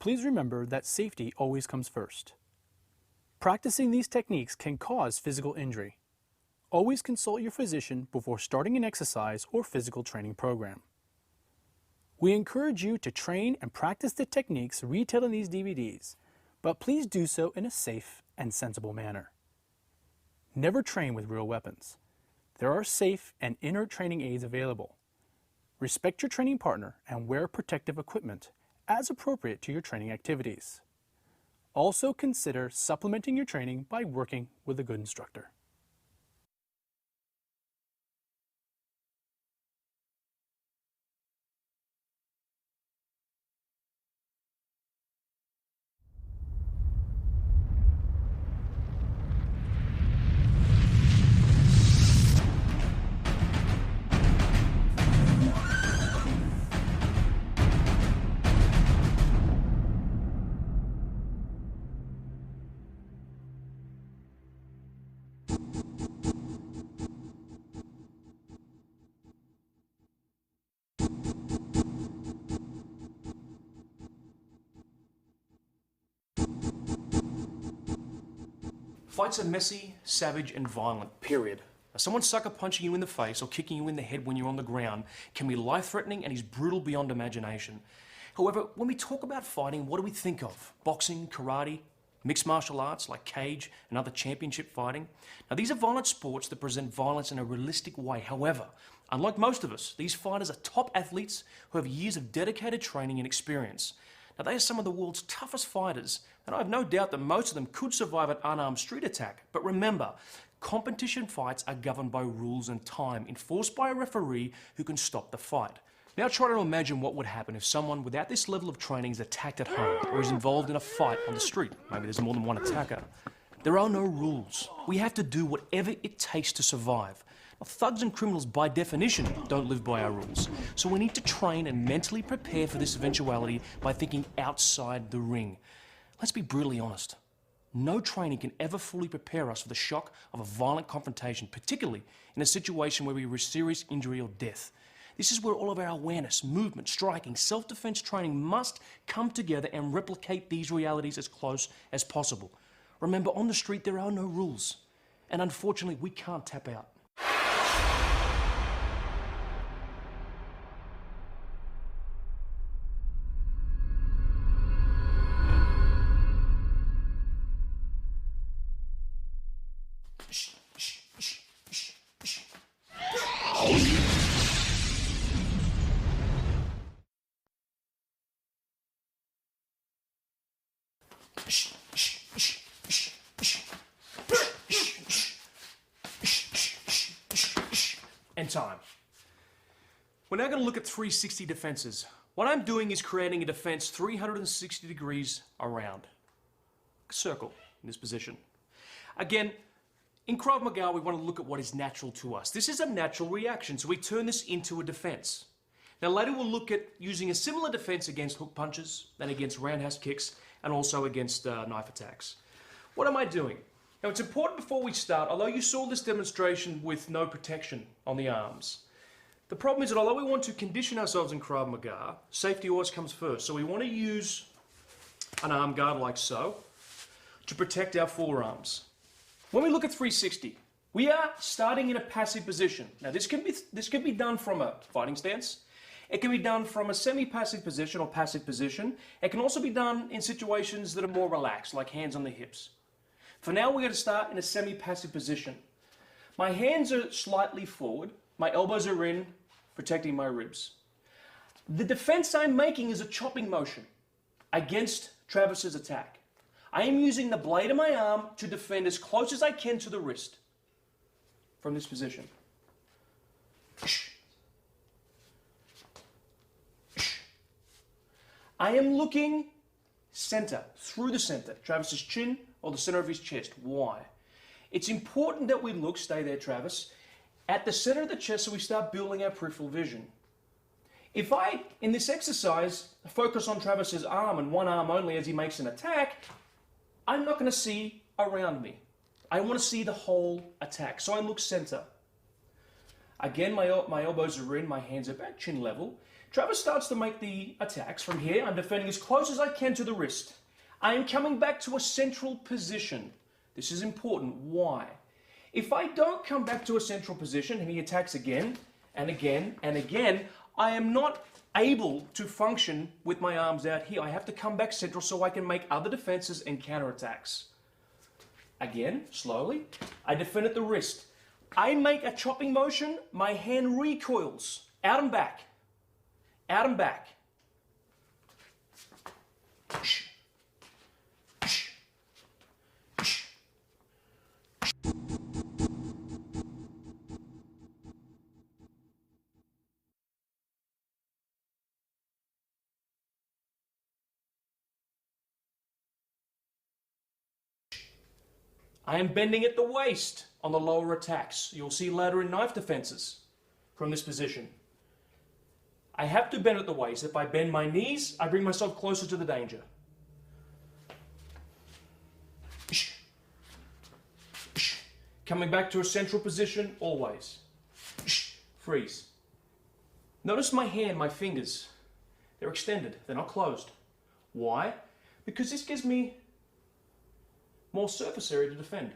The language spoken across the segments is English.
please remember that safety always comes first. Practicing these techniques can cause physical injury. Always consult your physician before starting an exercise or physical training program. We encourage you to train and practice the techniques retailed in these DVDs, but please do so in a safe and sensible manner. Never train with real weapons. There are safe and inert training aids available. Respect your training partner and wear protective equipment as appropriate to your training activities. Also consider supplementing your training by working with a good instructor. Fights are messy, savage, and violent, period. Now, someone sucker punching you in the face or kicking you in the head when you're on the ground can be life-threatening and is brutal beyond imagination. However, when we talk about fighting, what do we think of? Boxing, karate, mixed martial arts like cage and other championship fighting? Now, these are violent sports that present violence in a realistic way. However, unlike most of us, these fighters are top athletes who have years of dedicated training and experience. Now, they are some of the world's toughest fighters, and I have no doubt that most of them could survive an unarmed street attack. But remember, competition fights are governed by rules and time, enforced by a referee who can stop the fight. Now try to imagine what would happen if someone without this level of training is attacked at home or is involved in a fight on the street. Maybe there's more than one attacker. There are no rules. We have to do whatever it takes to survive. Now, thugs and criminals, by definition, don't live by our rules. So we need to train and mentally prepare for this eventuality by thinking outside the ring. Let's be brutally honest. No training can ever fully prepare us for the shock of a violent confrontation, particularly in a situation where we risk serious injury or death. This is where all of our awareness, movement, striking, self-defense training must come together and replicate these realities as close as possible. Remember, on the street there are no rules, and unfortunately we can't tap out. And time. We're now going to look at 360 defenses. What I'm doing is creating a defense 360 degrees around. A circle in this position. Again, in Krav Maga, we want to look at what is natural to us. This is a natural reaction, so we turn this into a defense. Now later we'll look at using a similar defense against hook punches, then against roundhouse kicks, and also against knife attacks. What am I doing? Now it's important before we start, although you saw this demonstration with no protection on the arms, the problem is that although we want to condition ourselves in Krav Maga, safety always comes first. So we want to use an arm guard like so to protect our forearms. When we look at 360, we are starting in a passive position. Now this can be done from a fighting stance. It can be done from a semi-passive position or passive position. It can also be done in situations that are more relaxed, like hands on the hips. For now, we're going to start in a semi-passive position. My hands are slightly forward. My elbows are in, protecting my ribs. The defense I'm making is a chopping motion against Travis's attack. I am using the blade of my arm to defend as close as I can to the wrist from this position. I am looking center, through the center, Travis's chin or the center of his chest. Why? It's important that we look, stay there Travis, at the center of the chest so we start building our peripheral vision. If I, in this exercise, focus on Travis's arm and one arm only as he makes an attack, I'm not going to see around me. I want to see the whole attack, so I look center. Again, my elbows are in, my hands are back, chin level. Travis starts to make the attacks from here. I'm defending as close as I can to the wrist. I am coming back to a central position. This is important. Why? If I don't come back to a central position and he attacks again and again and again, I am not able to function with my arms out here. I have to come back central so I can make other defenses and counterattacks. Again, slowly, I defend at the wrist. I make a chopping motion, my hand recoils, out and back, out and back. I am bending at the waist on the lower attacks. You'll see later in knife defenses from this position. I have to bend at the waist. If I bend my knees, I bring myself closer to the danger. Coming back to a central position, always. Freeze. Notice my hand, my fingers. They're extended, they're not closed. Why? Because this gives me more surface area to defend.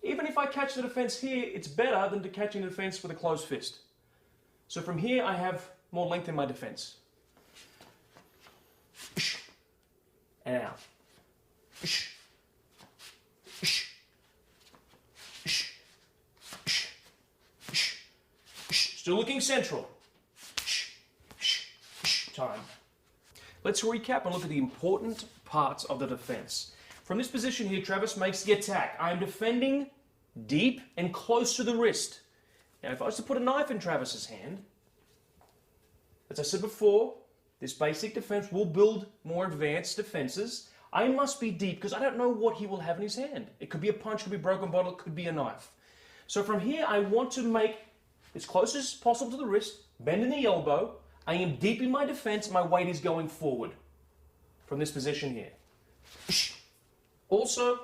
Even if I catch the defense here, it's better than catching the defense with a closed fist. So from here, I have more length in my defense. And out. Still looking central. Time. Let's recap and look at the important parts of the defense. From this position here, Travis makes the attack. I am defending deep and close to the wrist. Now, if I was to put a knife in Travis's hand, as I said before, this basic defense will build more advanced defenses. I must be deep because I don't know what he will have in his hand. It could be a punch, it could be a broken bottle, it could be a knife. So from here, I want to make as close as possible to the wrist, bend in the elbow. I am deep in my defense, my weight is going forward from this position here. Also,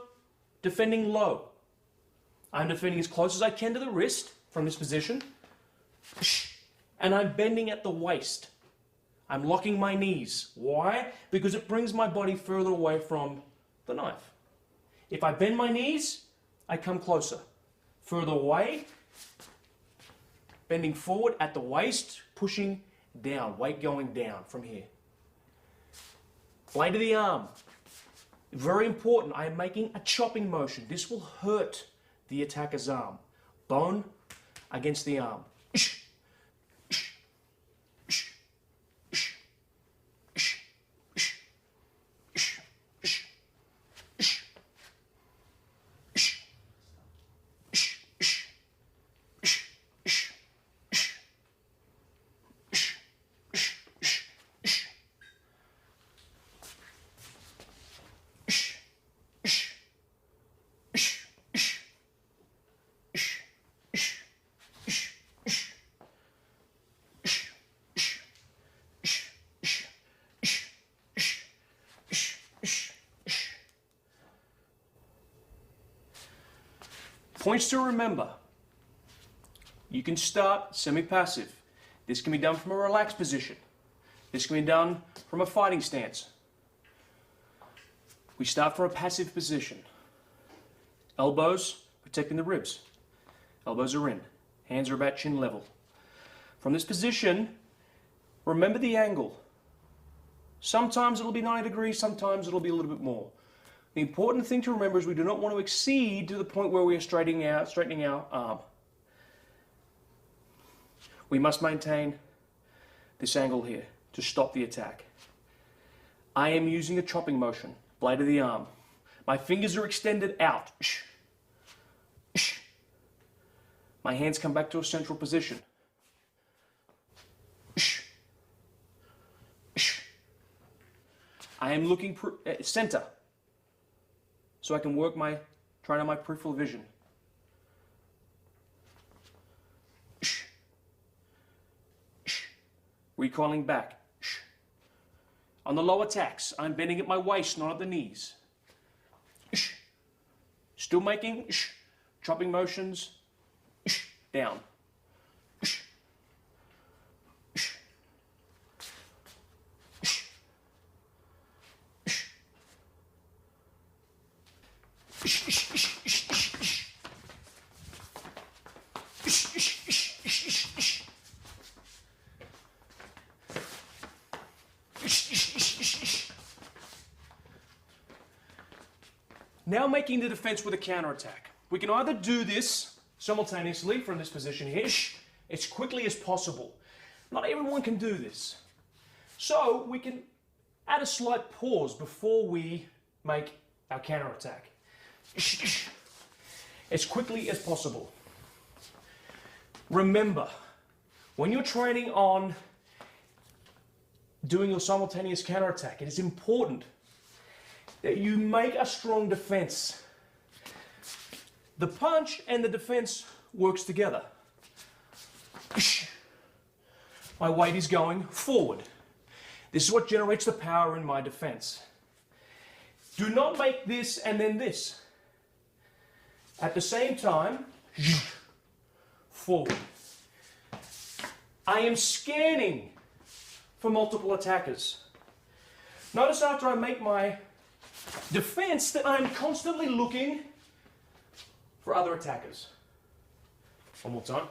defending low. I'm defending as close as I can to the wrist from this position. And I'm bending at the waist. I'm locking my knees. Why? Because it brings my body further away from the knife. If I bend my knees, I come closer. Further away, bending forward at the waist, pushing down, weight going down from here. Blade of the arm. Very important. I am making a chopping motion. This will hurt the attacker's arm. Bone against the arm. Points to remember. You can start semi-passive. This can be done from a relaxed position. This can be done from a fighting stance. We start from a passive position. Elbows protecting the ribs. Elbows are in. Hands are about chin level. From this position, remember the angle. Sometimes it'll be 90 degrees, sometimes it'll be a little bit more. The important thing to remember is we do not want to exceed to the point where we are straightening our arm. We must maintain this angle here to stop the attack. I am using a chopping motion, blade of the arm. My fingers are extended out. My hands come back to a central position. I am looking center, so I can work trying on my peripheral vision. Recoiling back. On the low attacks, I'm bending at my waist, not at the knees. Still making chopping motions. Down. Now making the defense with a counterattack. We can either do this simultaneously from this position here, as quickly as possible. Not everyone can do this. So we can add a slight pause before we make our counterattack. As quickly as possible. Remember, when you're training on doing your simultaneous counterattack, it is important that you make a strong defense. The punch and the defense works together. My weight is going forward. This is what generates the power in my defense. Do not make this and then this. At the same time, forward. I am scanning for multiple attackers. Notice after I make my defense that I'm constantly looking for other attackers. One more time.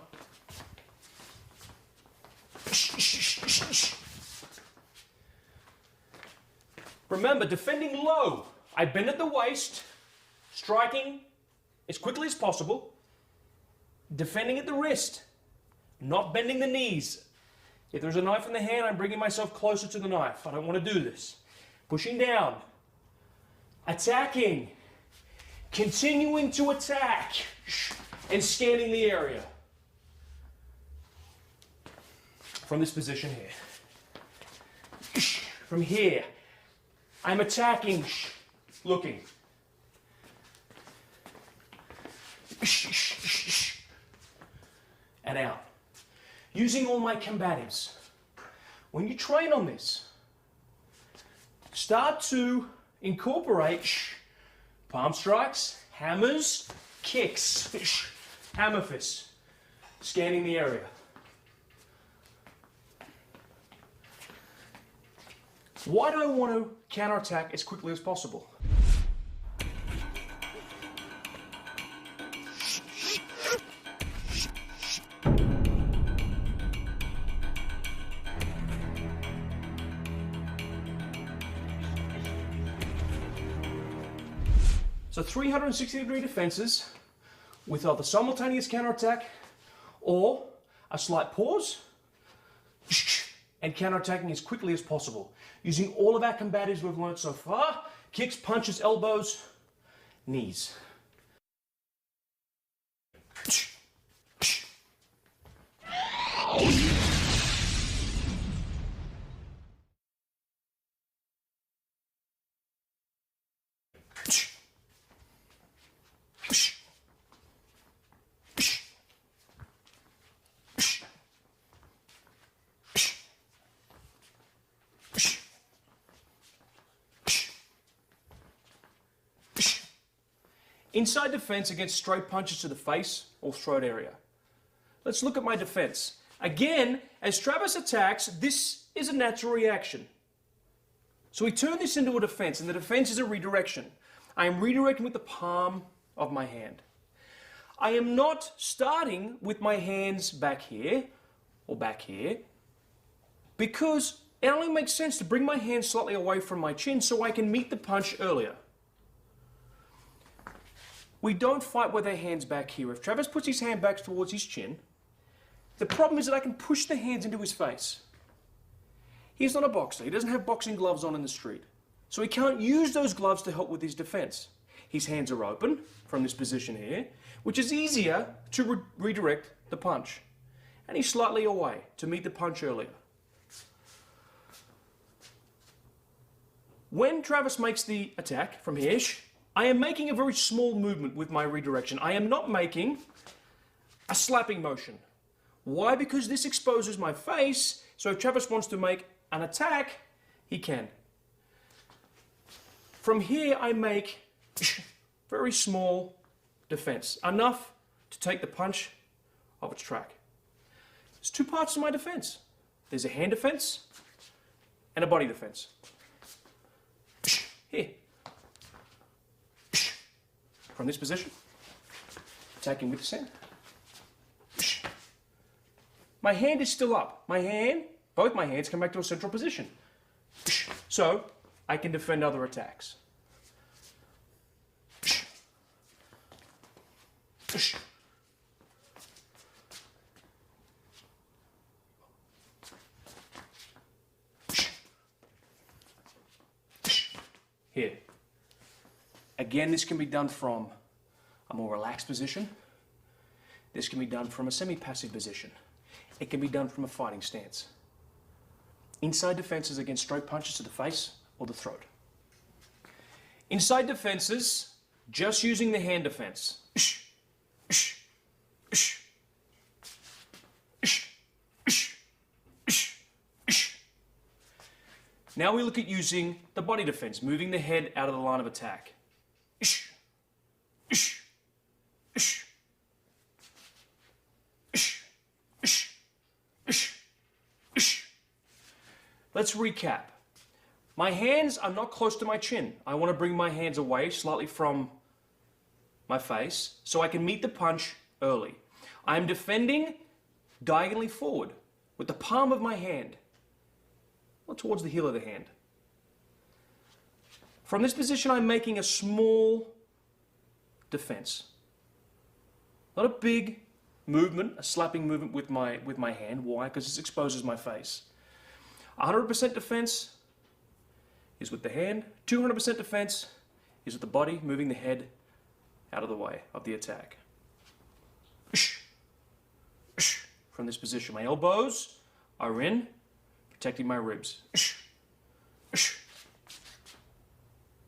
Remember, defending low. I bend at the waist, striking as quickly as possible, defending at the wrist, not bending the knees. If there's a knife in the hand, I'm bringing myself closer to the knife. I don't want to do this. Pushing down, attacking, continuing to attack, and scanning the area. From this position here. From here, I'm attacking, looking. And out. Using all my combatives. When you train on this, start to incorporate palm strikes, hammers, kicks, hammer fists, scanning the area. Why do I want to counterattack as quickly as possible? So 360-degree defenses with either simultaneous counterattack or a slight pause and counterattacking as quickly as possible. Using all of our combatives we've learned so far: kicks, punches, elbows, knees. Inside defense against straight punches to the face or throat area. Let's look at my defense. Again, as Travis attacks, this is a natural reaction. So we turn this into a defense, and the defense is a redirection. I am redirecting with the palm of my hand. I am not starting with my hands back here or back here, because it only makes sense to bring my hands slightly away from my chin so I can meet the punch earlier. We don't fight with our hands back here. If Travis puts his hand back towards his chin, the problem is that I can push the hands into his face. He's not a boxer. He doesn't have boxing gloves on in the street. So he can't use those gloves to help with his defense. His hands are open from this position here, which is easier to redirect the punch. And he's slightly away to meet the punch earlier. When Travis makes the attack from here, I am making a very small movement with my redirection. I am not making a slapping motion. Why? Because this exposes my face, so if Travis wants to make an attack, he can. From here, I make very small defense, enough to take the punch off its track. There's two parts to my defense. There's a hand defense and a body defense. Here. from this position, attacking with the sand. My hand is still up. Both my hands come back to a central position. So, I can defend other attacks. Here. Again, this can be done from a more relaxed position. This can be done from a semi-passive position. It can be done from a fighting stance. Inside defenses against stroke punches to the face or the throat. Inside defenses, just using the hand defense. Now we look at using the body defense, moving the head out of the line of attack. Let's recap. My hands are not close to my chin. I want to bring my hands away slightly from my face so I can meet the punch early. I'm defending diagonally forward with the palm of my hand or towards the heel of the hand. From this position, I'm making a small defense. Not a big movement, a slapping movement with my hand. Why? Because this exposes my face. 100% defense is with the hand. 200% defense is with the body, moving the head out of the way of the attack. From this position, my elbows are in, protecting my ribs.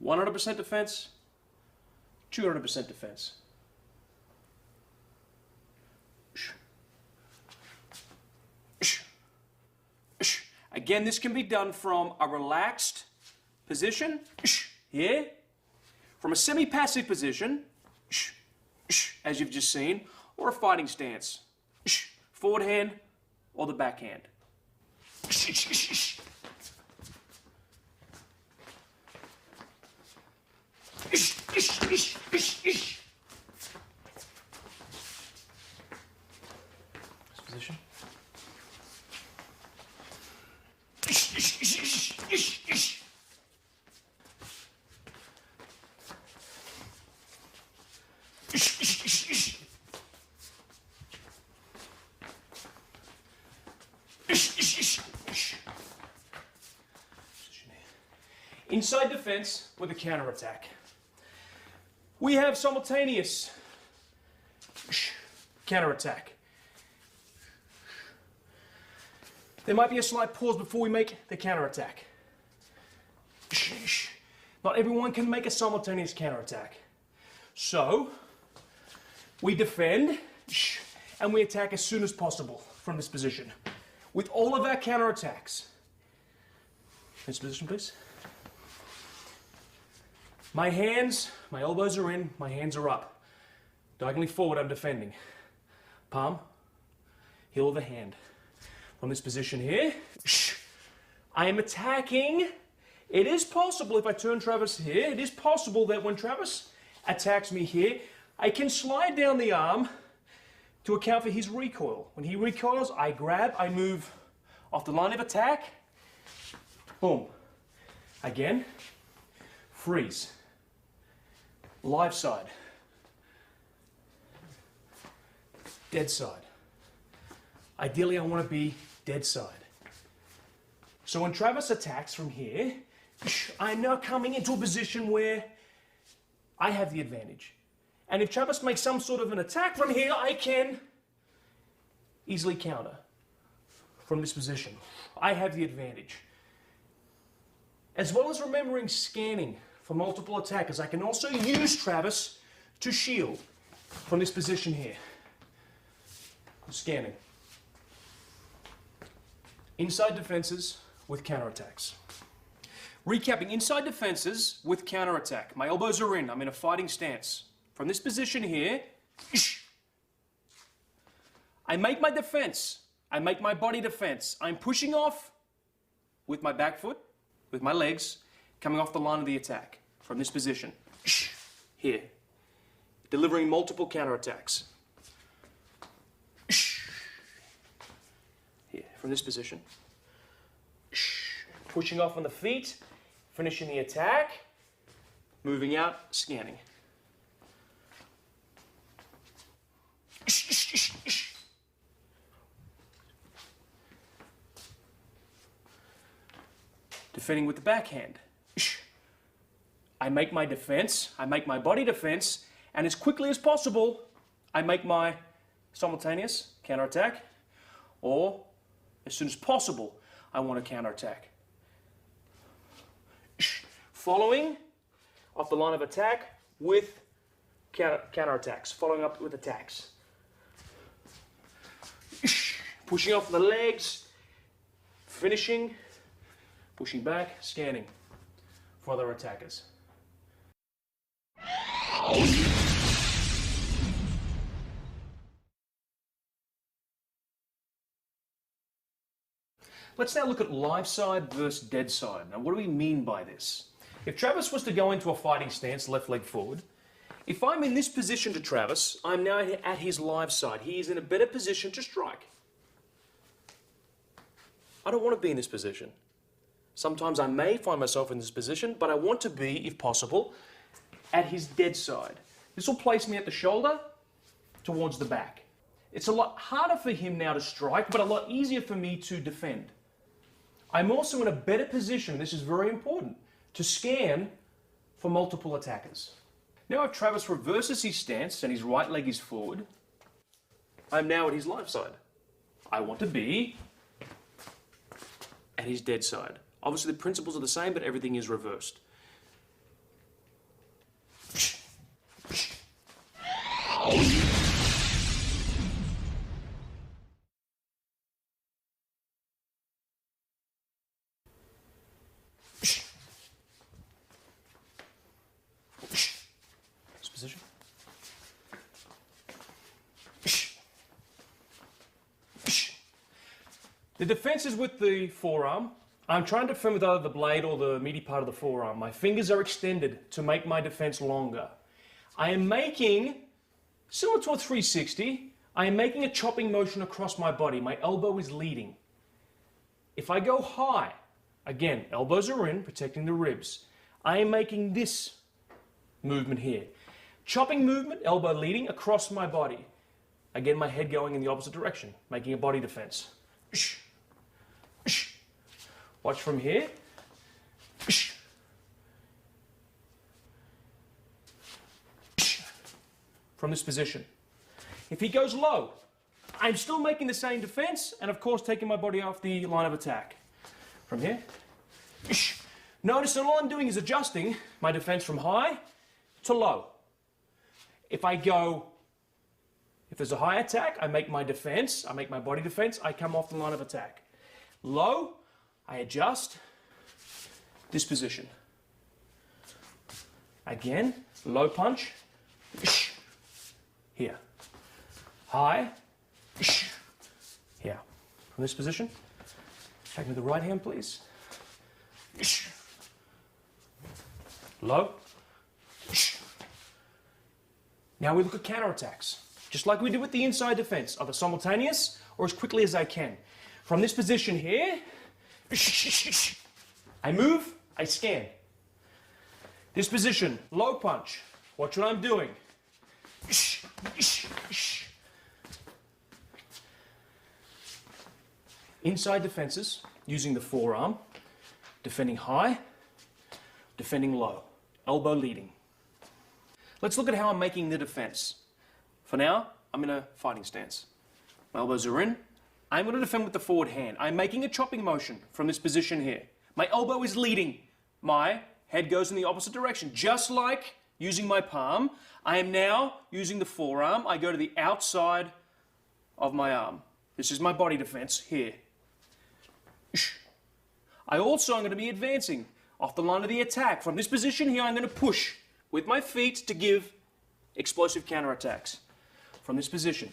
100% defense, 200% defense. Again, this can be done from a relaxed position, here, from a semi-passive position, as you've just seen, or a fighting stance, forward hand or the backhand. Position. Inside defense with a counterattack. We have simultaneous counterattack. There might be a slight pause before we make the counterattack. Not everyone can make a simultaneous counterattack. So, we defend and we attack as soon as possible from this position. With all of our counterattacks. This position, please. My hands, my elbows are in, my hands are up. Diagonally forward, I'm defending. Palm, heel of the hand. From this position here, I am attacking. It is possible, if I turn Travis here, it is possible that when Travis attacks me here, I can slide down the arm to account for his recoil. When he recoils, I grab, I move off the line of attack. Boom. Again, freeze. Live side. Dead side. Ideally, I want to be dead side. So when Travis attacks from here, I'm now coming into a position where I have the advantage. And if Travis makes some sort of an attack from here, I can easily counter from this position. I have the advantage. As well as remembering scanning for multiple attackers, I can also use Travis to shield from this position here. Scanning. Inside defenses with counterattacks. Recapping, inside defenses with counterattack. My elbows are in, I'm in a fighting stance. From this position here, I make my defense. I make my body defense. I'm pushing off with my back foot, with my legs, coming off the line of the attack. From this position, here. delivering multiple counterattacks. Here, from this position. Pushing off on the feet, finishing the attack, moving out, scanning. Defending with the backhand. I make my defense, I make my body defense, and as quickly as possible, I make my simultaneous counterattack, or as soon as possible, I want to counterattack. Following off the line of attack with counterattacks, following up with attacks. Pushing off the legs, finishing, pushing back, scanning for other attackers. Let's now look at live side versus dead side. Now, what do we mean by this? If Travis was to go into a fighting stance, left leg forward, if I'm in this position to Travis, I'm now at his live side. He is in a better position to strike. I don't want to be in this position. Sometimes I may find myself in this position, but I want to be, if possible, at his dead side. This will place me at the shoulder towards the back. It's a lot harder for him now to strike, but a lot easier for me to defend. I'm also in a better position, this is very important, to scan for multiple attackers. Now if Travis reverses his stance and his right leg is forward, I'm now at his live side. I want to be at his dead side. Obviously the principles are the same, but everything is reversed. This position. The defense is with the forearm. I'm trying to defend with either the blade or the meaty part of the forearm. My fingers are extended to make my defense longer. I am making, similar to a 360, I am making a chopping motion across my body. My elbow is leading. If I go high, again, elbows are in, protecting the ribs. I am making this movement here. Chopping movement, elbow leading across my body. Again, my head going in the opposite direction, making a body defense. Watch from here. From this position. If he goes low, I'm still making the same defense and of course taking my body off the line of attack. From here. Notice that all I'm doing is adjusting my defense from high to low. If there's a high attack, I make my defense, I make my body defense, I come off the line of attack. Low, I adjust this position. Again, low punch, here. High, here. From this position, take me the right hand, please. Low. Now we look at counterattacks, just like we did with the inside defense, either simultaneous or as quickly as I can. From this position here, I move, I scan. This position, low punch. Watch what I'm doing. Inside defenses, using the forearm, defending high, defending low, elbow leading. Let's look at how I'm making the defense. For now, I'm in a fighting stance. My elbows are in. I'm going to defend with the forward hand. I'm making a chopping motion from this position here. My elbow is leading. My head goes in the opposite direction. Just like using my palm, I am now using the forearm. I go to the outside of my arm. This is my body defense here. I also am going to be advancing off the line of the attack. From this position here, I'm going to push with my feet to give explosive counterattacks. From this position.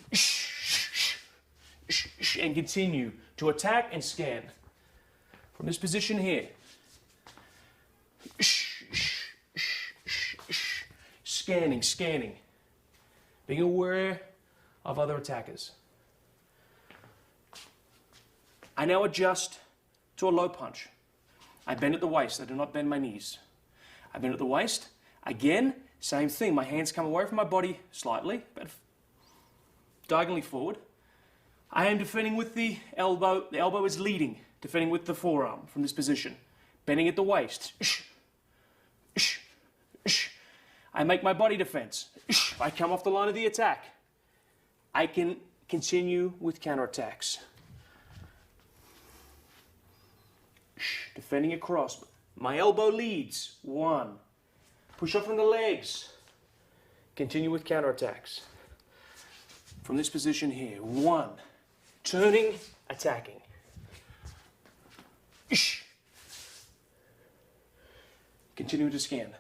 And continue to attack and scan. From this position here. Scanning, scanning. being aware of other attackers. I now adjust to a low punch. I bend at the waist, I do not bend my knees. I bend at the waist, again, same thing. My hands come away from my body slightly, but diagonally forward. I am defending with the elbow is leading, defending with the forearm from this position. Bending at the waist. I make my body defense. I come off the line of the attack. I can continue with counterattacks. Defending across. My elbow leads. 1. Push up from the legs. Continue with counterattacks. From this position here. 1. Turning, attacking. Continue to scan.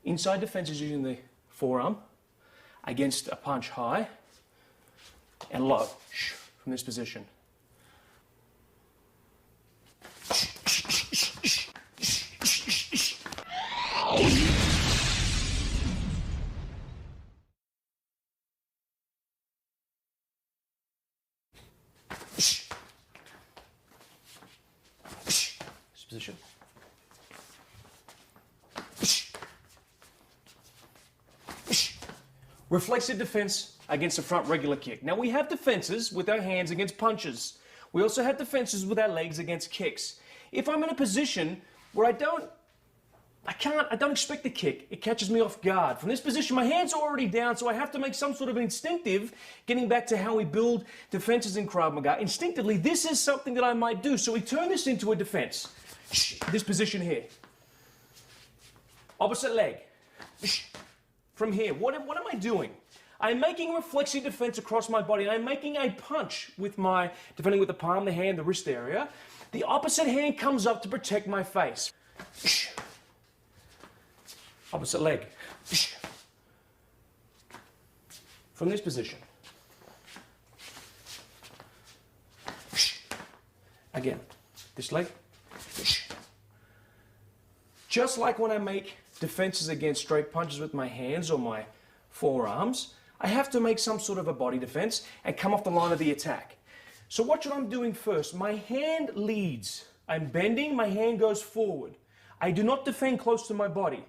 Inside defense is using the forearm against a punch high and low from this position. This position. Reflexive defense against a front regular kick. Now we have defenses with our hands against punches. We also have defenses with our legs against kicks. If I'm in a position where I don't expect the kick, it catches me off guard. From this position, my hands are already down, so I have to make some sort of instinctive, getting back to how we build defenses in Krav Maga. Instinctively, this is something that I might do. So we turn this into a defense. This position here. Opposite leg. From here, what am I doing? I'm making reflexive defense across my body. I'm making a punch with defending with the palm, the hand, the wrist area. The opposite hand comes up to protect my face. Opposite leg. From this position. Again, this leg. Just like when I make defenses against straight punches with my hands or my forearms, I have to make some sort of a body defense and come off the line of the attack. So what I'm doing first, my hand leads. I'm bending, my hand goes forward. I do not defend close to my body.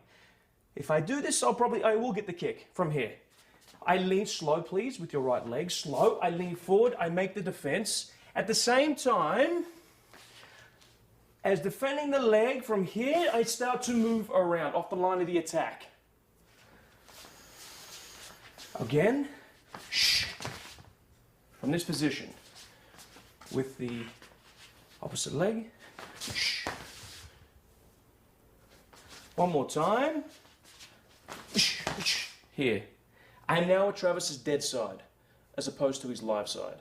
If I do this, I will get the kick from here. I lean slow, please, with your right leg. Slow. I lean forward. I make the defense. At the same time, as defending the leg from here, I start to move around off the line of the attack. Again, from this position, with the opposite leg. One more time. Here. I'm now at Travis's dead side, as opposed to his live side.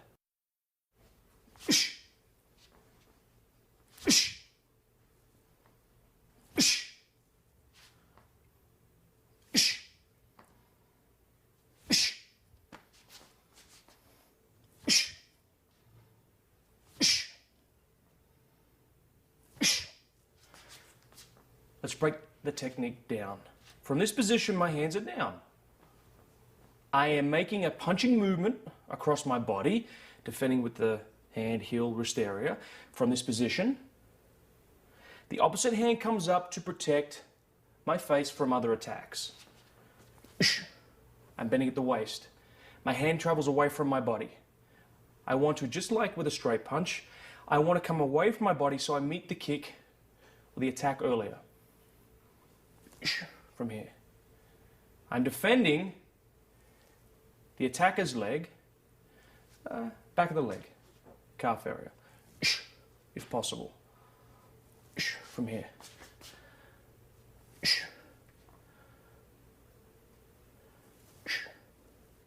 Let's break the technique down. From this position, my hands are down. I am making a punching movement across my body, defending with the hand, heel, wrist area. From this position, the opposite hand comes up to protect my face from other attacks. I'm bending at the waist. My hand travels away from my body. I want to, just like with a straight punch, I want to come away from my body so I meet the kick or the attack earlier. From here. I'm defending the attacker's leg, back of the leg, calf area, if possible. From here.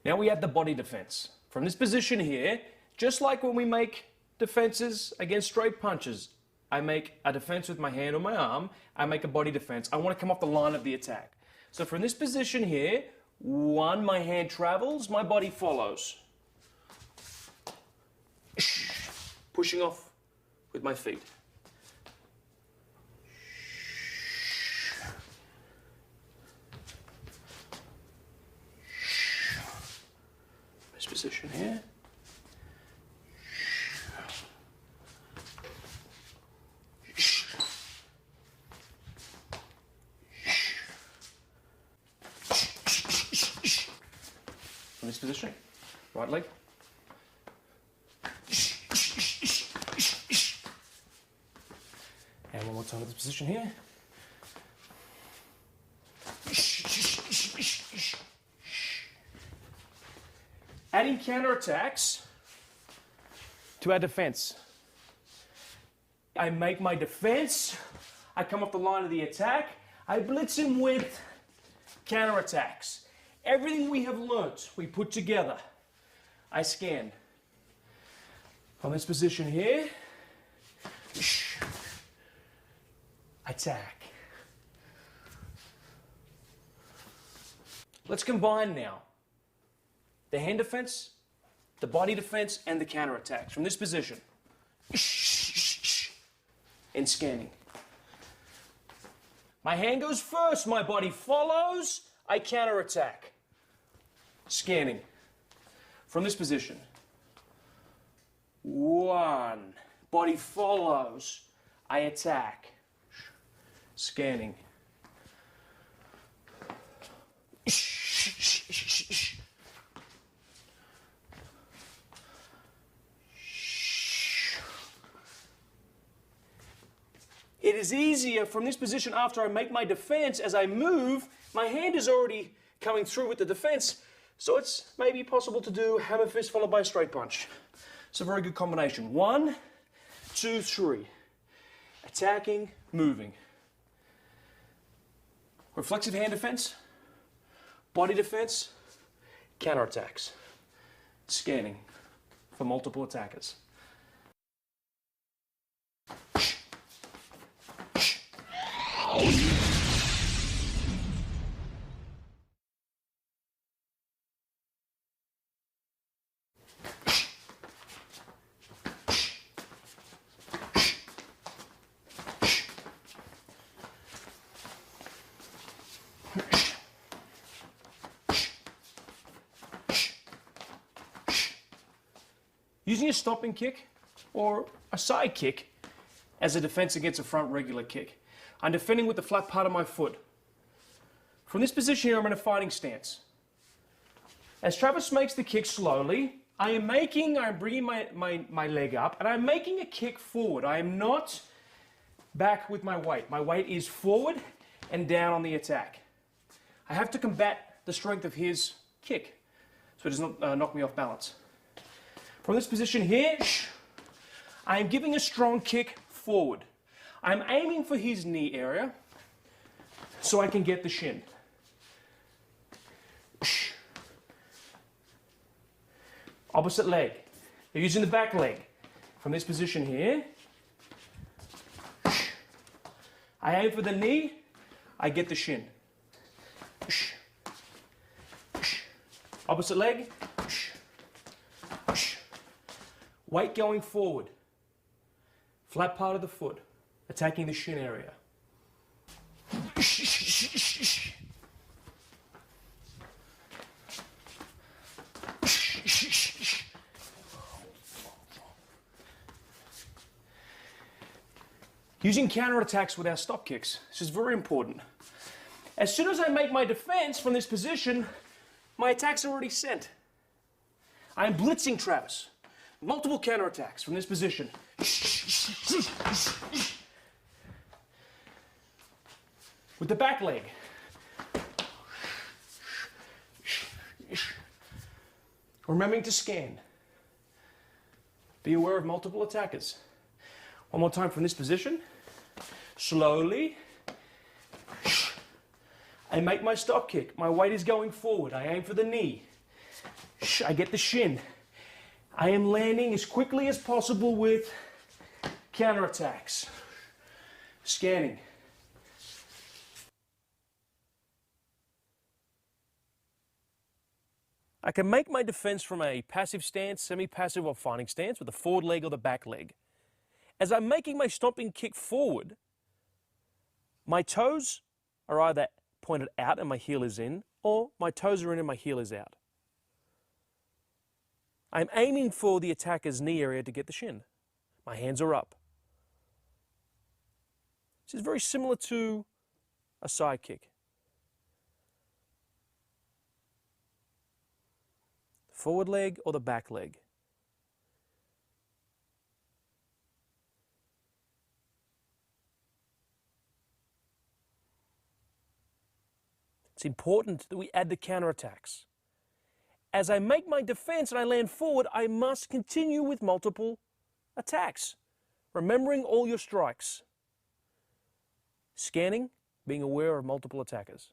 Now we add the body defense. From this position here, just like when we make defenses against straight punches, I make a defense with my hand or my arm. I make a body defense. I want to come off the line of the attack. So from this position here, one, my hand travels, my body follows. Pushing off with my feet. this position. Right leg. And one more time to this position here. Adding counterattacks to our defense. I make my defense, I come off the line of the attack, I blitz him with counterattacks. Everything we have learnt, we put together. I scan. From this position here, attack. Let's combine now the hand defense, the body defense, and the counterattacks from this position. And scanning. My hand goes first, my body follows, I counterattack. Scanning. From this position. 1. Body follows, I attack. Scanning. It is easier from this position after I make my defense. As I move, my hand is already coming through with the defense, so it's maybe possible to do hammer fist followed by a straight punch. It's a very good combination. 1, 2, 3. Attacking, moving. Reflexive hand defense, body defense, counterattacks. Scanning for multiple attackers. Using a stomping kick or a side kick as a defense against a front regular kick. I'm defending with the flat part of my foot. From this position here, I'm in a fighting stance. As Travis makes the kick slowly, I'm bringing my leg up and I'm making a kick forward. I am not back with my weight. My weight is forward and down on the attack. I have to combat the strength of his kick so it does not knock me off balance. From this position here, I am giving a strong kick forward. I'm aiming for his knee area so I can get the shin. Opposite leg. They're using the back leg. From this position here, I aim for the knee, I get the shin. Opposite leg. Weight going forward. Flat part of the foot. Attacking the shin area. Using counterattacks with our stop kicks. This is very important. As soon as I make my defense from this position, my attack's already sent. I'm blitzing Travis. Multiple counterattacks from this position. With the back leg. Remembering to scan. Be aware of multiple attackers. One more time from this position. Slowly. I make my stop kick. My weight is going forward. I aim for the knee. I get the shin. I am landing as quickly as possible with counterattacks. Scanning. I can make my defense from a passive stance, semi-passive or fighting stance with the forward leg or the back leg. As I'm making my stomping kick forward, my toes are either pointed out and my heel is in, or my toes are in and my heel is out. I'm aiming for the attacker's knee area to get the shin. My hands are up. This is very similar to a side kick. forward leg or the back leg. It's important that we add the counterattacks. As I make my defense and I land forward, I must continue with multiple attacks, remembering all your strikes. Scanning, being aware of multiple attackers.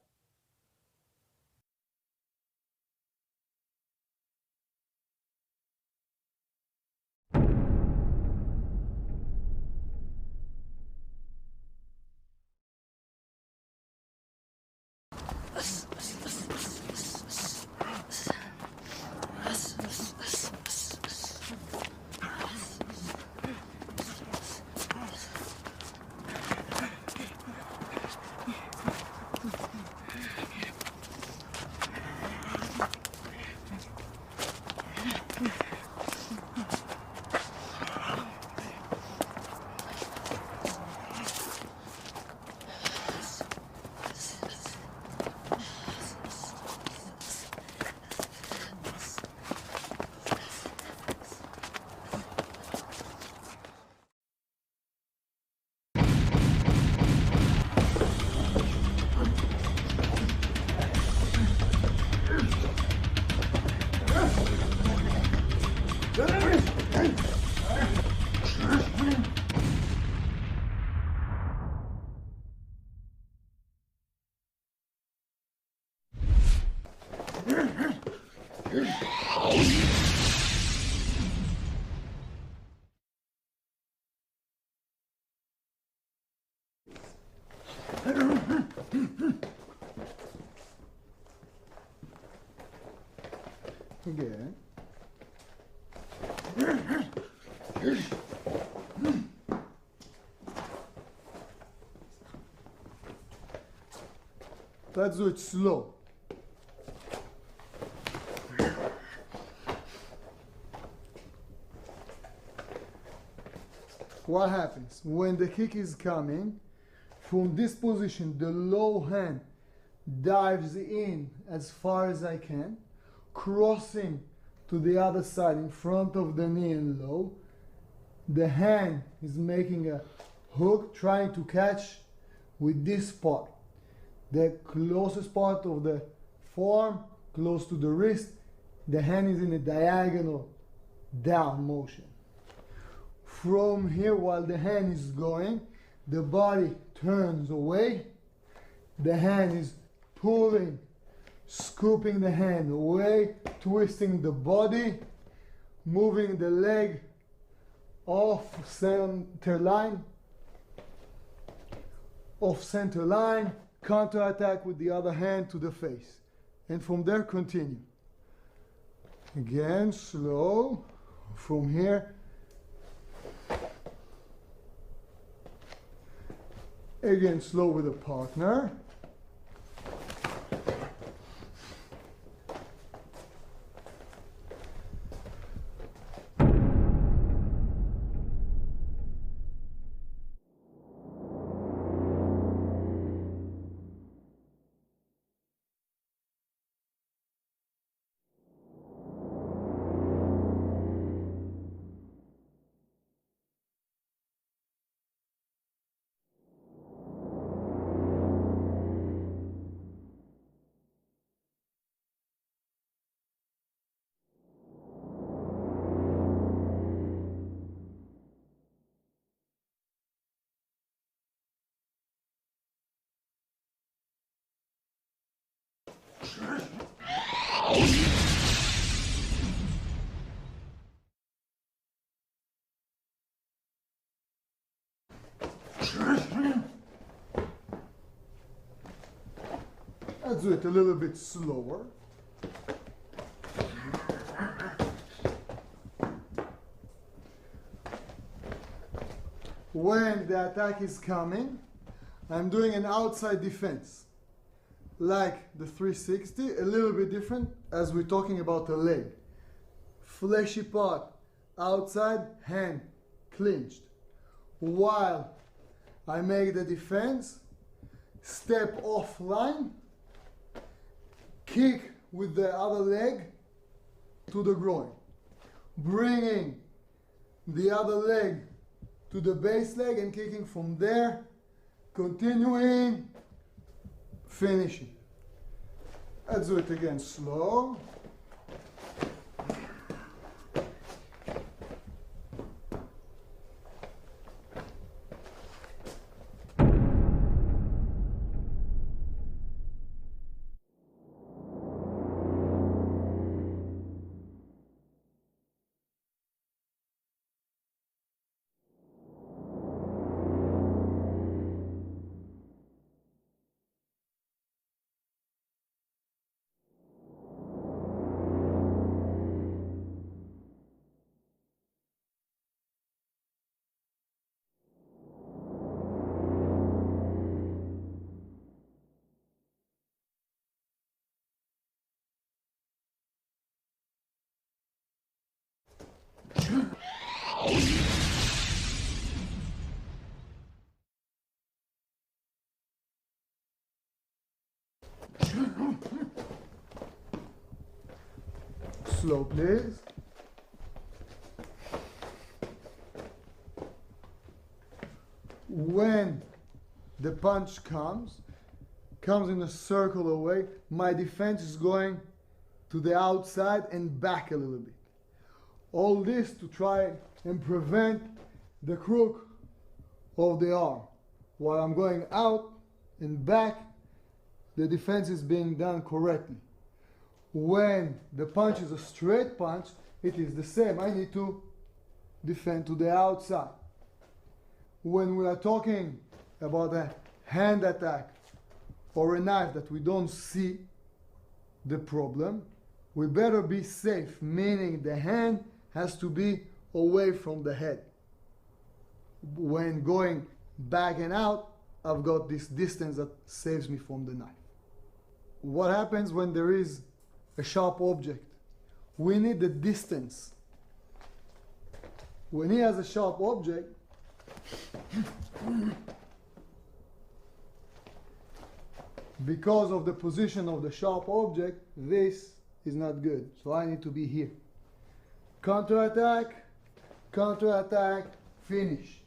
Again. Let's do it slow. What happens when the kick is coming? From this position, the low hand dives in as far as I can, crossing to the other side in front of the knee and low. The hand is making a hook, trying to catch with this part. The closest part of the forearm, close to the wrist, the hand is in a diagonal down motion. From here, while the hand is going, the body turns away. The hand is pulling, scooping the hand away, twisting the body, moving the leg off center line, counter attack with the other hand to the face. And from there, continue. Again, slow. From here, again, slow with a partner. Let's do it a little bit slower. When the attack is coming, I'm doing an outside defense. Like the 360, a little bit different as we're talking about the leg. Fleshy part, outside, hand clinched. While I make the defense, step offline, kick with the other leg, to the groin. Bringing the other leg to the base leg and kicking from there, continuing, finishing. Let's do it again slow. Slow, please. When the punch comes in a circular way, my defense is going to the outside and back a little bit. All this to try and prevent the crook of the arm. While I'm going out and back, the defense is being done correctly. When the punch is a straight punch, it is the same. I need to defend to the outside. When we are talking about a hand attack or a knife that we don't see the problem, we better be safe, meaning the hand has to be away from the head. When going back and out, I've got this distance that saves me from the knife. What happens when there is a sharp object? We need the distance. When he has a sharp object, because of the position of the sharp object, this is not good. So I need to be here. Counter-attack, counter-attack, finish.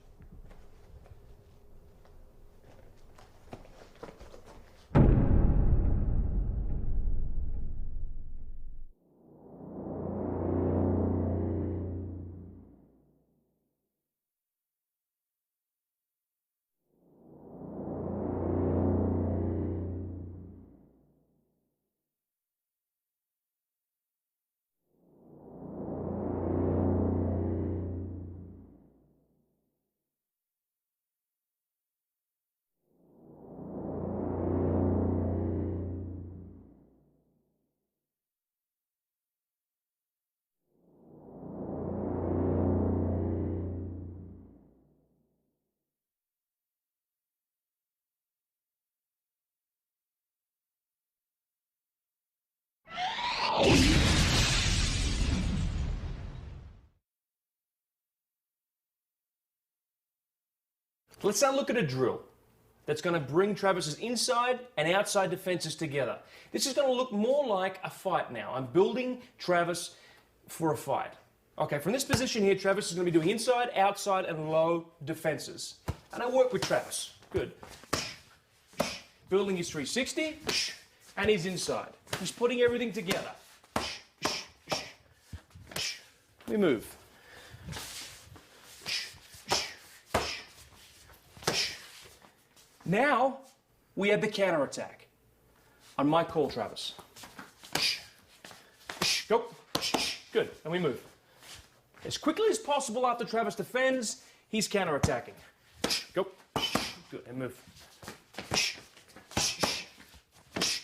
Let's now look at a drill that's going to bring Travis's inside and outside defenses together. This is going to look more like a fight now. I'm building Travis for a fight. Okay, from this position here, Travis is going to be doing inside, outside, and low defenses. And I work with Travis. Good. Building his 360, and he's inside. He's putting everything together. We move. Now, we add the counter-attack. On my call, Travis. Go. Good, and we move. As quickly as possible after Travis defends, he's counter-attacking. Go. Good, and move.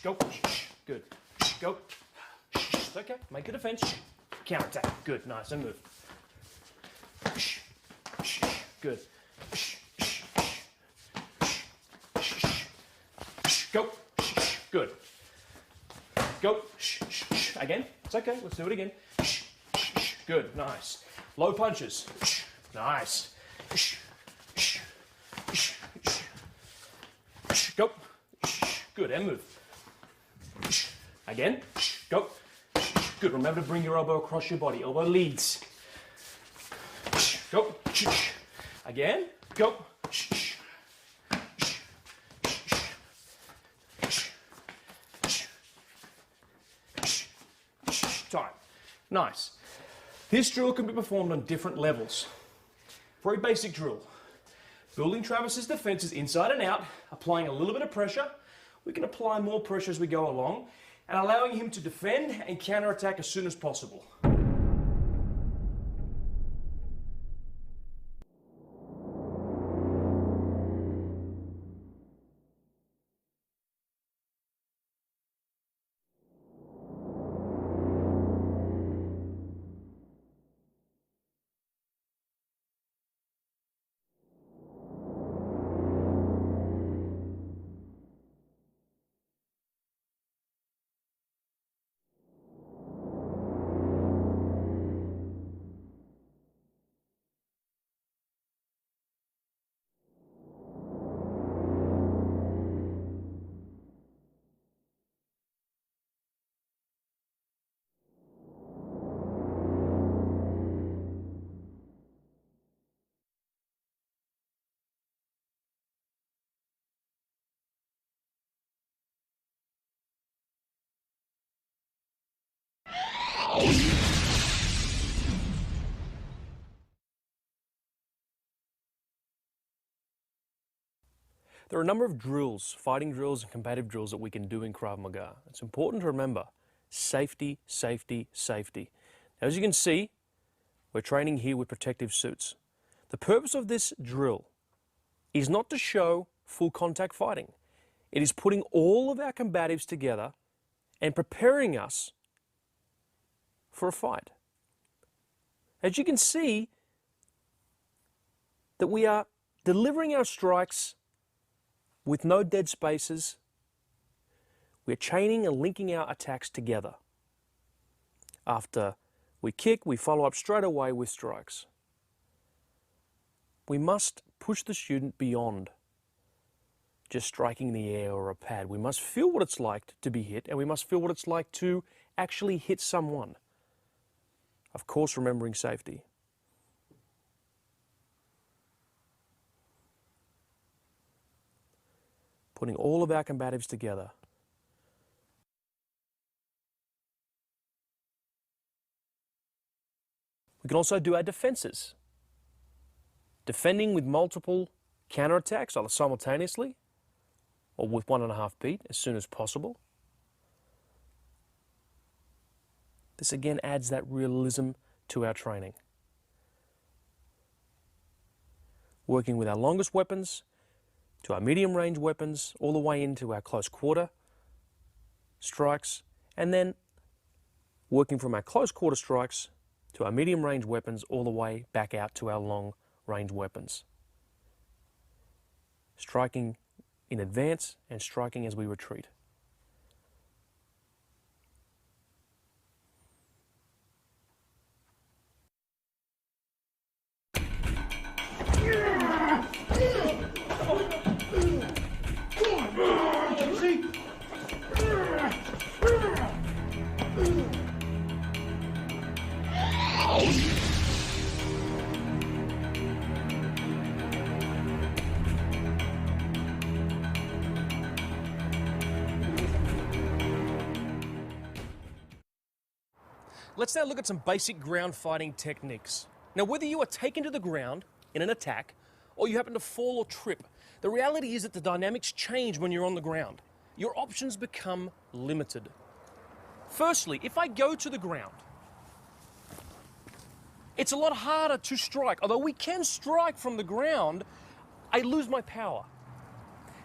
Go. Good. Go. It's okay, make a defense. Counter-attack. Good, nice, and move. Good. Go. Good. Go. Again. It's okay. Let's do it again. Good. Nice. Low punches. Nice. Go. Good. And move. Again. Go. Good, remember to bring your elbow across your body. Elbow leads. Go. Again, go. Time. Nice. This drill can be performed on different levels. Very basic drill. Building Travis's defenses inside and out, applying a little bit of pressure. We can apply more pressure as we go along, and allowing him to defend and counterattack as soon as possible. There are a number of drills, fighting drills and combative drills that we can do in Krav Maga. It's important to remember safety, safety, safety. Now, as you can see, we're training here with protective suits. The purpose of this drill is not to show full contact fighting. It is putting all of our combatives together and preparing us for a fight. As you can see, that we are delivering our strikes with no dead spaces. We're chaining and linking our attacks together. After we kick, we follow up straight away with strikes. We must push the student beyond just striking the air or a pad. We must feel what it's like to be hit, and we must feel what it's like to actually hit someone. Of course, remembering safety. Putting all of our combatives together. We can also do our defenses. Defending with multiple counterattacks, either simultaneously or with 1.5 beat as soon as possible. This again adds that realism to our training. Working with our longest weapons, to our medium range weapons, all the way into our close quarter strikes, and then working from our close quarter strikes to our medium range weapons all the way back out to our long range weapons. Striking in advance and striking as we retreat. Let's now look at some basic ground fighting techniques. Now, whether you are taken to the ground in an attack or you happen to fall or trip, the reality is that the dynamics change when you're on the ground. Your options become limited. Firstly, if I go to the ground, it's a lot harder to strike. Although we can strike from the ground, I lose my power.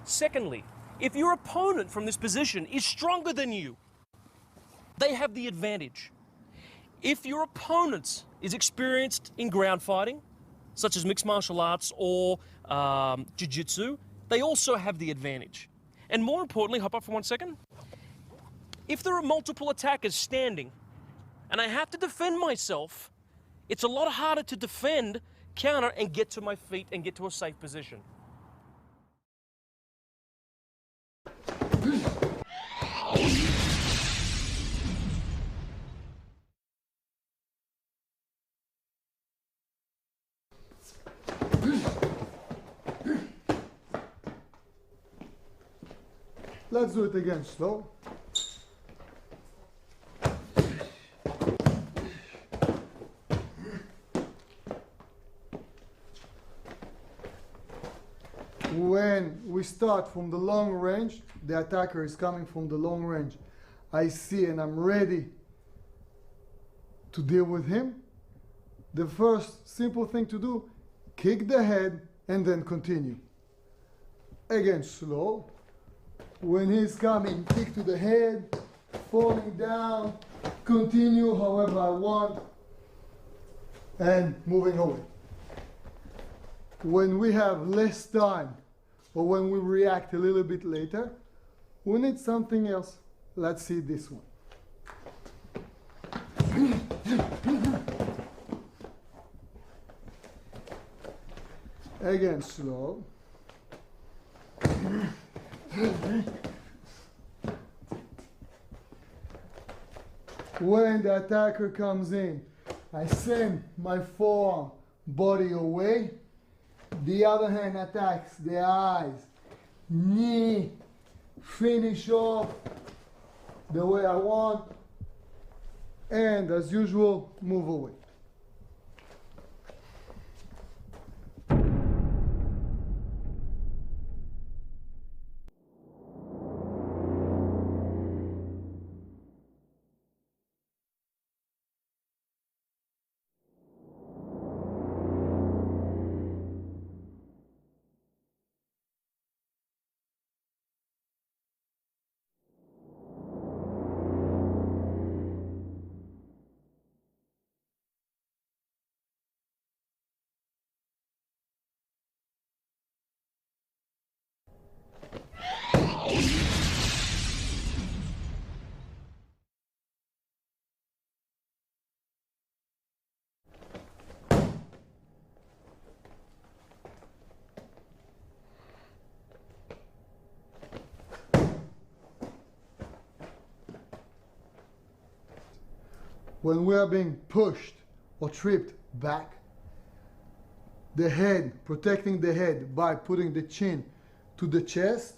Secondly, if your opponent from this position is stronger than you, they have the advantage. If your opponent is experienced in ground fighting, such as mixed martial arts or jiu-jitsu, they also have the advantage. And more importantly, hop up for 1 second. If there are multiple attackers standing and I have to defend myself, it's a lot harder to defend, counter, and get to my feet and get to a safe position. Let's do it again slow. When we start from the long range, the attacker is coming from the long range. I see and I'm ready to deal with him. The first simple thing to do, kick the head and then continue. Again, slow. When he's coming, kick to the head, falling down, continue however I want, and moving away. When we have less time, or when we react a little bit later, we need something else. Let's see this one. Again, slow. When the attacker comes in, I send my forearm body away. The other hand attacks the eyes, knee, finish off the way I want, and as usual, move away. When we are being pushed or tripped back, the head, protecting the head by putting the chin to the chest,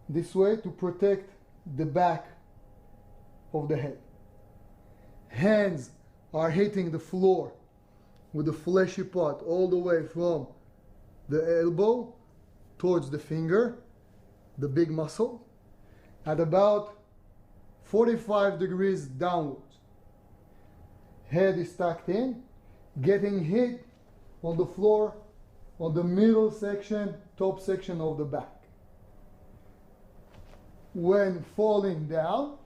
this way to protect the back of the head. Hands are hitting the floor with the fleshy part all the way from the elbow towards the finger, the big muscle, at about 45 degrees downwards. Head is tucked in, getting hit on the floor, on the middle section, top section of the back. When falling down,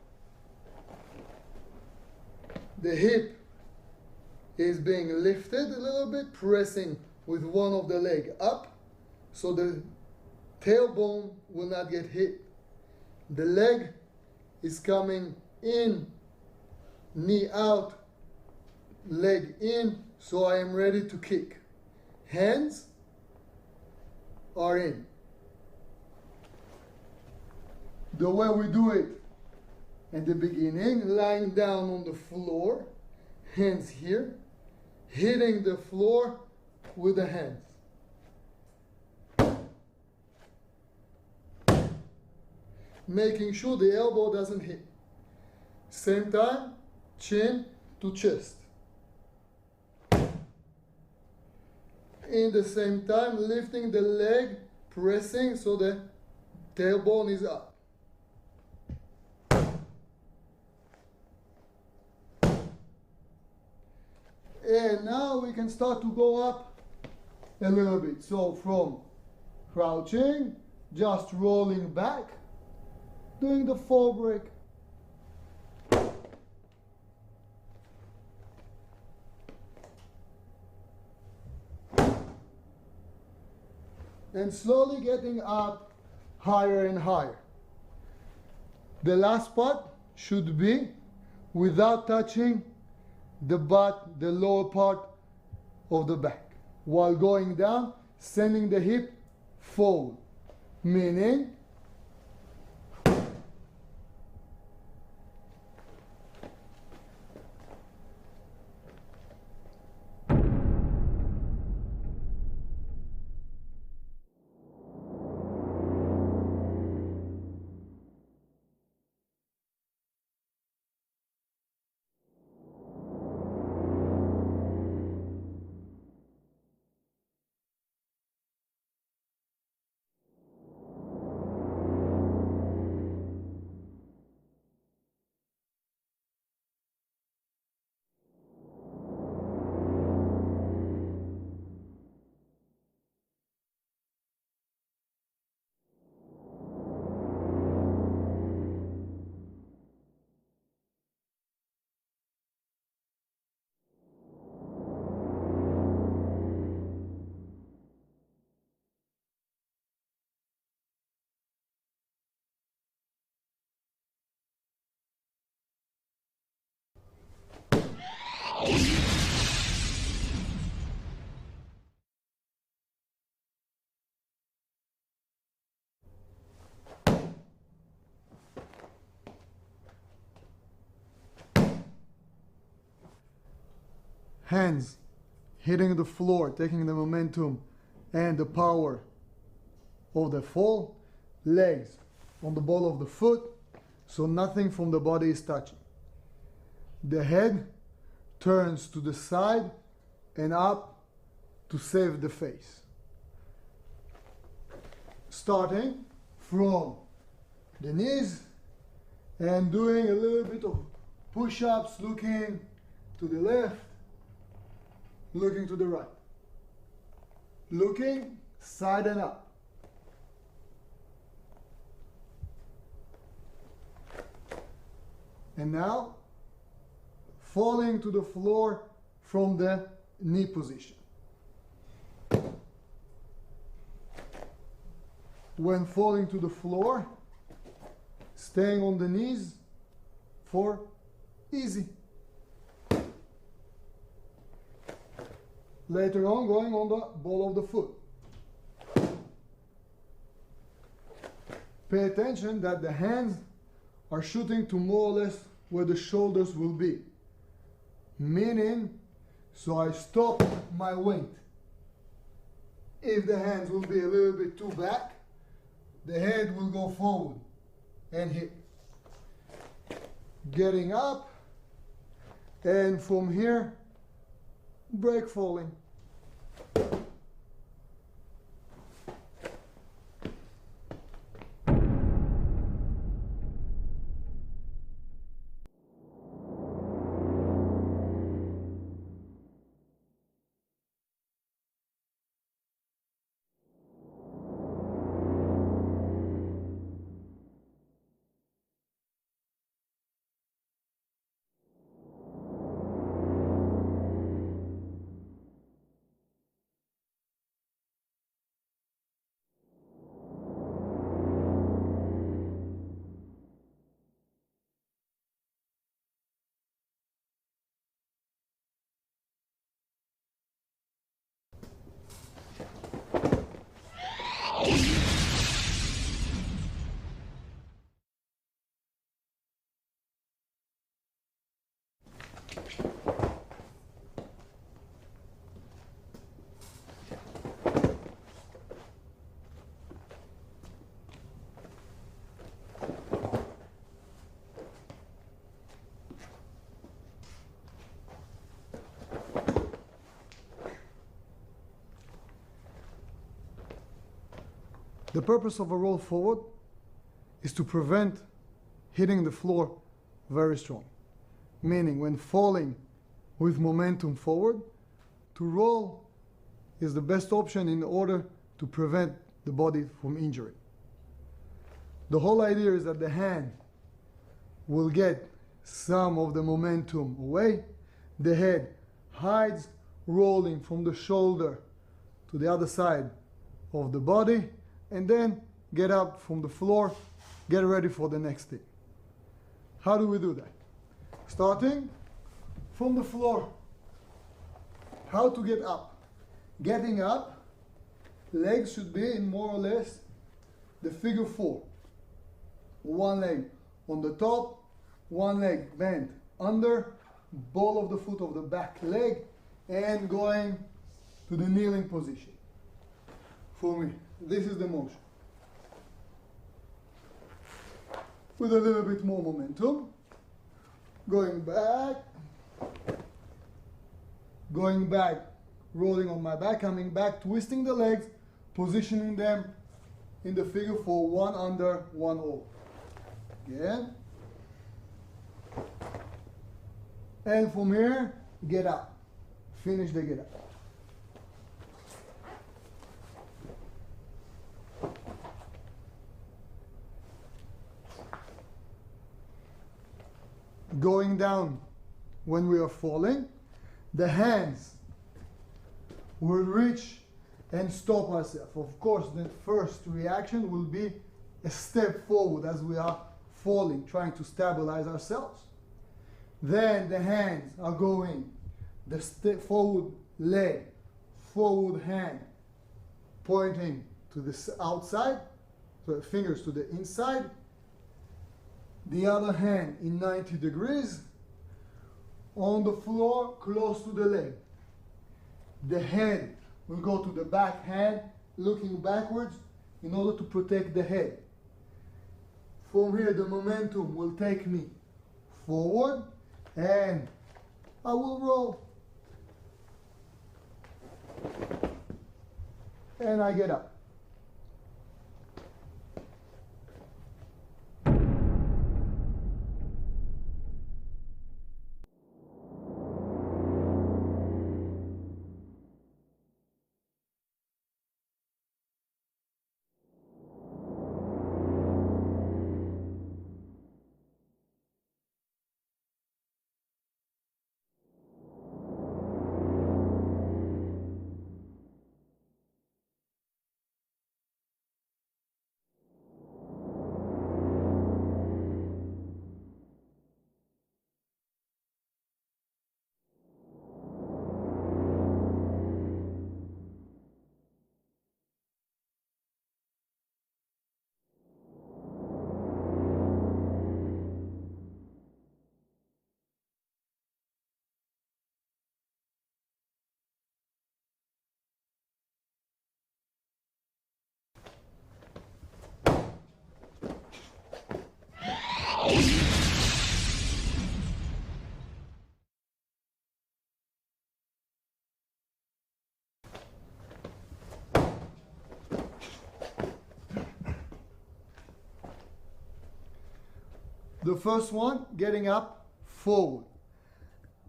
the hip is being lifted a little bit, pressing with one of the leg up, so the tailbone will not get hit. The leg is coming in, knee out, leg in, so I am ready to kick. Hands are in. The way we do it at the beginning, lying down on the floor, hands here, hitting the floor with the hands. Making sure the elbow doesn't hit. Same time, chin to chest. In the same time, lifting the leg, pressing so the tailbone is up. And now we can start to go up a little bit. So from crouching, just rolling back, doing the fall break. And slowly getting up higher and higher. The last part should be without touching the butt, the lower part of the back. While going down, sending the hip forward. Meaning, hands hitting the floor, taking the momentum and the power of the fall, legs on the ball of the foot, so nothing from the body is touching. The head turns to the side and up to save the face. Starting from the knees and doing a little bit of push-ups, looking to the left, looking to the right, looking side and up. And now falling to the floor from the knee position. When falling to the floor, staying on the knees for easy. Later on, going on the ball of the foot. Pay attention that the hands are shooting to more or less where the shoulders will be. Meaning, so I stop my weight. If the hands will be a little bit too back, the head will go forward and hit. Getting up, and from here, break falling. The purpose of a roll forward is to prevent hitting the floor very strong. Meaning when falling with momentum forward, to roll is the best option in order to prevent the body from injury. The whole idea is that the hand will get some of the momentum away. The head hides, rolling from the shoulder to the other side of the body, and then get up from the floor, get ready for the next thing. How do we do that? Starting from the floor. How to get up? Getting up, legs should be in more or less the figure 4. One leg on the top, one leg bent under, ball of the foot of the back leg, and going to the kneeling position. For me, this is the motion. With a little bit more momentum, going back, rolling on my back, coming back, twisting the legs, positioning them in the figure 4, one under, one over. Again. And from here, get up. Finish the get up. Going down when we are falling, the hands will reach and stop ourselves. Of course, the first reaction will be a step forward as we are falling, trying to stabilize ourselves. Then the hands are going, the step forward leg, forward hand, pointing to the outside, so the fingers to the inside, the other hand in 90 degrees, on the floor close to the leg. The head will go to the back hand, looking backwards in order to protect the head. From here, the momentum will take me forward, and I will roll. And I get up. The first one, getting up forward.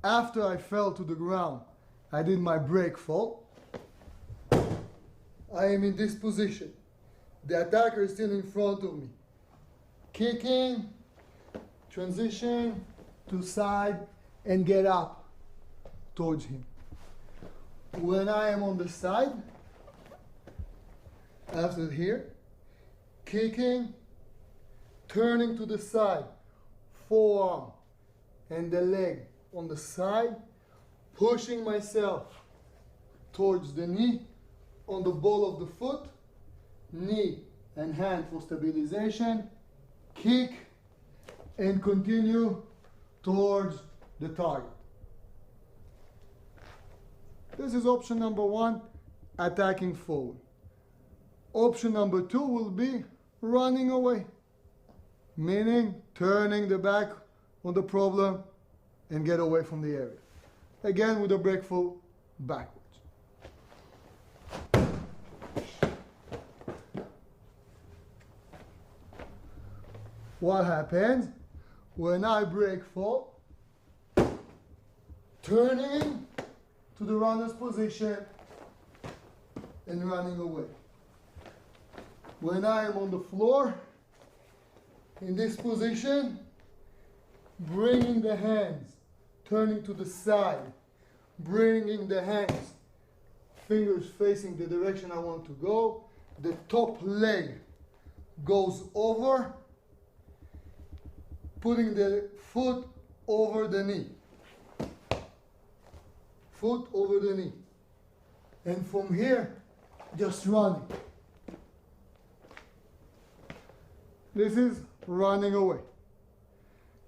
After I fell to the ground, I did my break fall. I am in this position. The attacker is still in front of me. Kicking, transition to side, and get up towards him. When I am on the side, after here, kicking, turning to the side, forearm and the leg on the side, pushing myself towards the knee on the ball of the foot, knee and hand for stabilization, kick, and continue towards the target. This is option number one, attacking forward. Option number two will be running away, meaning turning the back on the problem and get away from the area. Again with a break fall backwards. What happens when I break fall? Turning to the runner's position and running away. When I am on the floor, in this position, bringing the hands, turning to the side, bringing the hands, fingers facing the direction I want to go, the top leg goes over, putting the foot over the knee. Foot over the knee. And from here, just running. This is running away.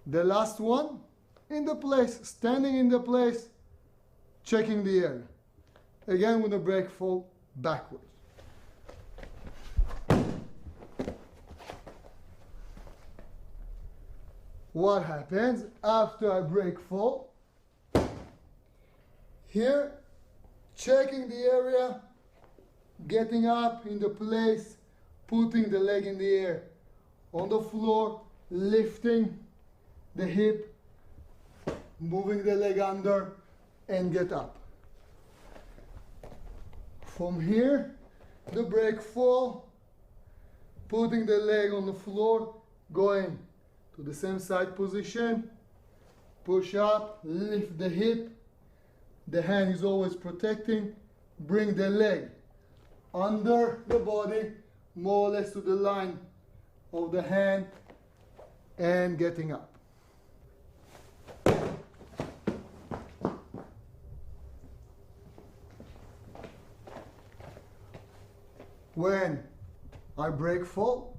The last one, in the place, standing in the place, checking the area. Again with a break fall backwards. What happens after I break fall? Here, checking the area, getting up in the place, putting the leg in the air. On the floor, lifting the hip, moving the leg under, and get up. From here, the break fall, putting the leg on the floor, going to the same side position, push up, lift the hip, the hand is always protecting, bring the leg under the body, more or less to the line of the hand, and getting up. When I break fall,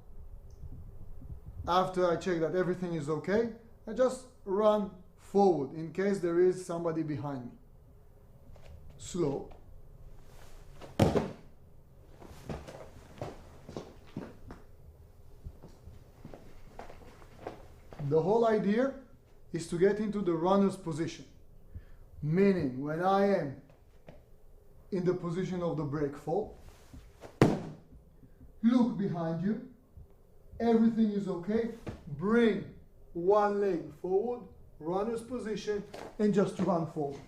after I check that everything is okay, I just run forward in case there is somebody behind me. Slow. The whole idea is to get into the runner's position, meaning when I am in the position of the break fall, look behind you, everything is okay, bring one leg forward, runner's position, and just run forward.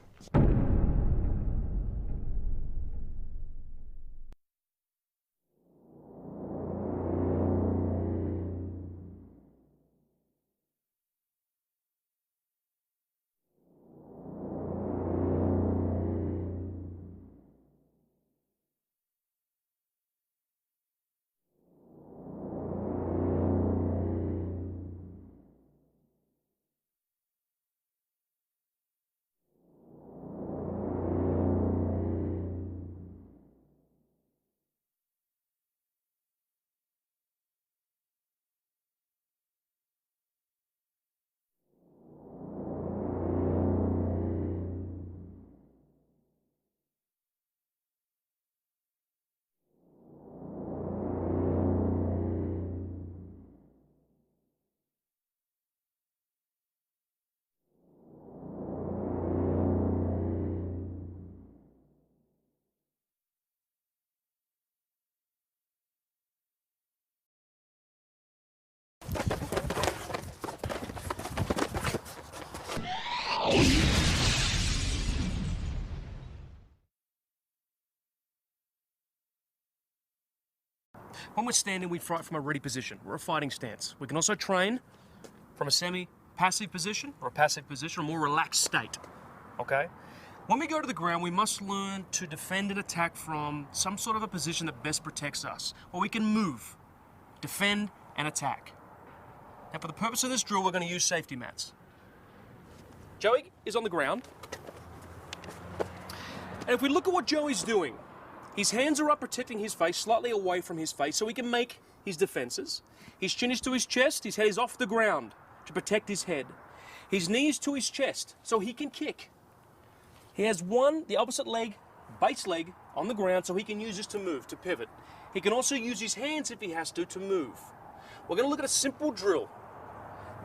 When we're standing, we fight from a ready position. We're a fighting stance. We can also train from a semi-passive position or a passive position, a more relaxed state, okay? When we go to the ground, we must learn to defend and attack from some sort of a position that best protects us, where we can move, defend, and attack. Now, for the purpose of this drill, we're going to use safety mats. Joey is on the ground. And if we look at what Joey's doing, his hands are up protecting his face, slightly away from his face, so he can make his defenses. His chin is to his chest, his head is off the ground to protect his head. His knees to his chest, so he can kick. He has the opposite leg, base leg, on the ground, so he can use this to move, to pivot. He can also use his hands if he has to move. We're going to look at a simple drill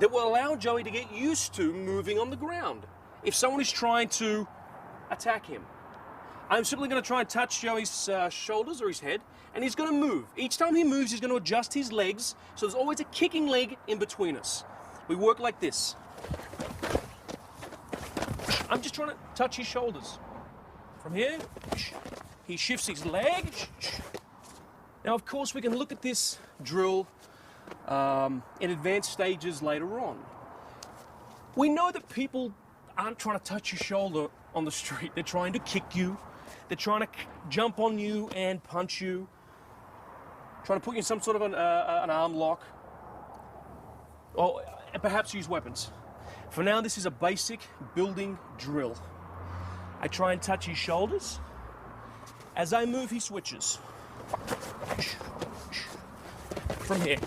that will allow Joey to get used to moving on the ground if someone is trying to attack him. I'm simply going to try and touch Joey's shoulders or his head, and he's going to move. Each time he moves, he's going to adjust his legs, so there's always a kicking leg in between us. We work like this. I'm just trying to touch his shoulders. From here, he shifts his leg. Now, of course, we can look at this drill in advanced stages later on. We know that people aren't trying to touch your shoulder on the street. They're trying to kick you. They're trying to jump on you and punch you. Trying to put you in some sort of an arm lock. Or perhaps use weapons. For now, this is a basic building drill. I try and touch his shoulders. As I move, he switches. From here.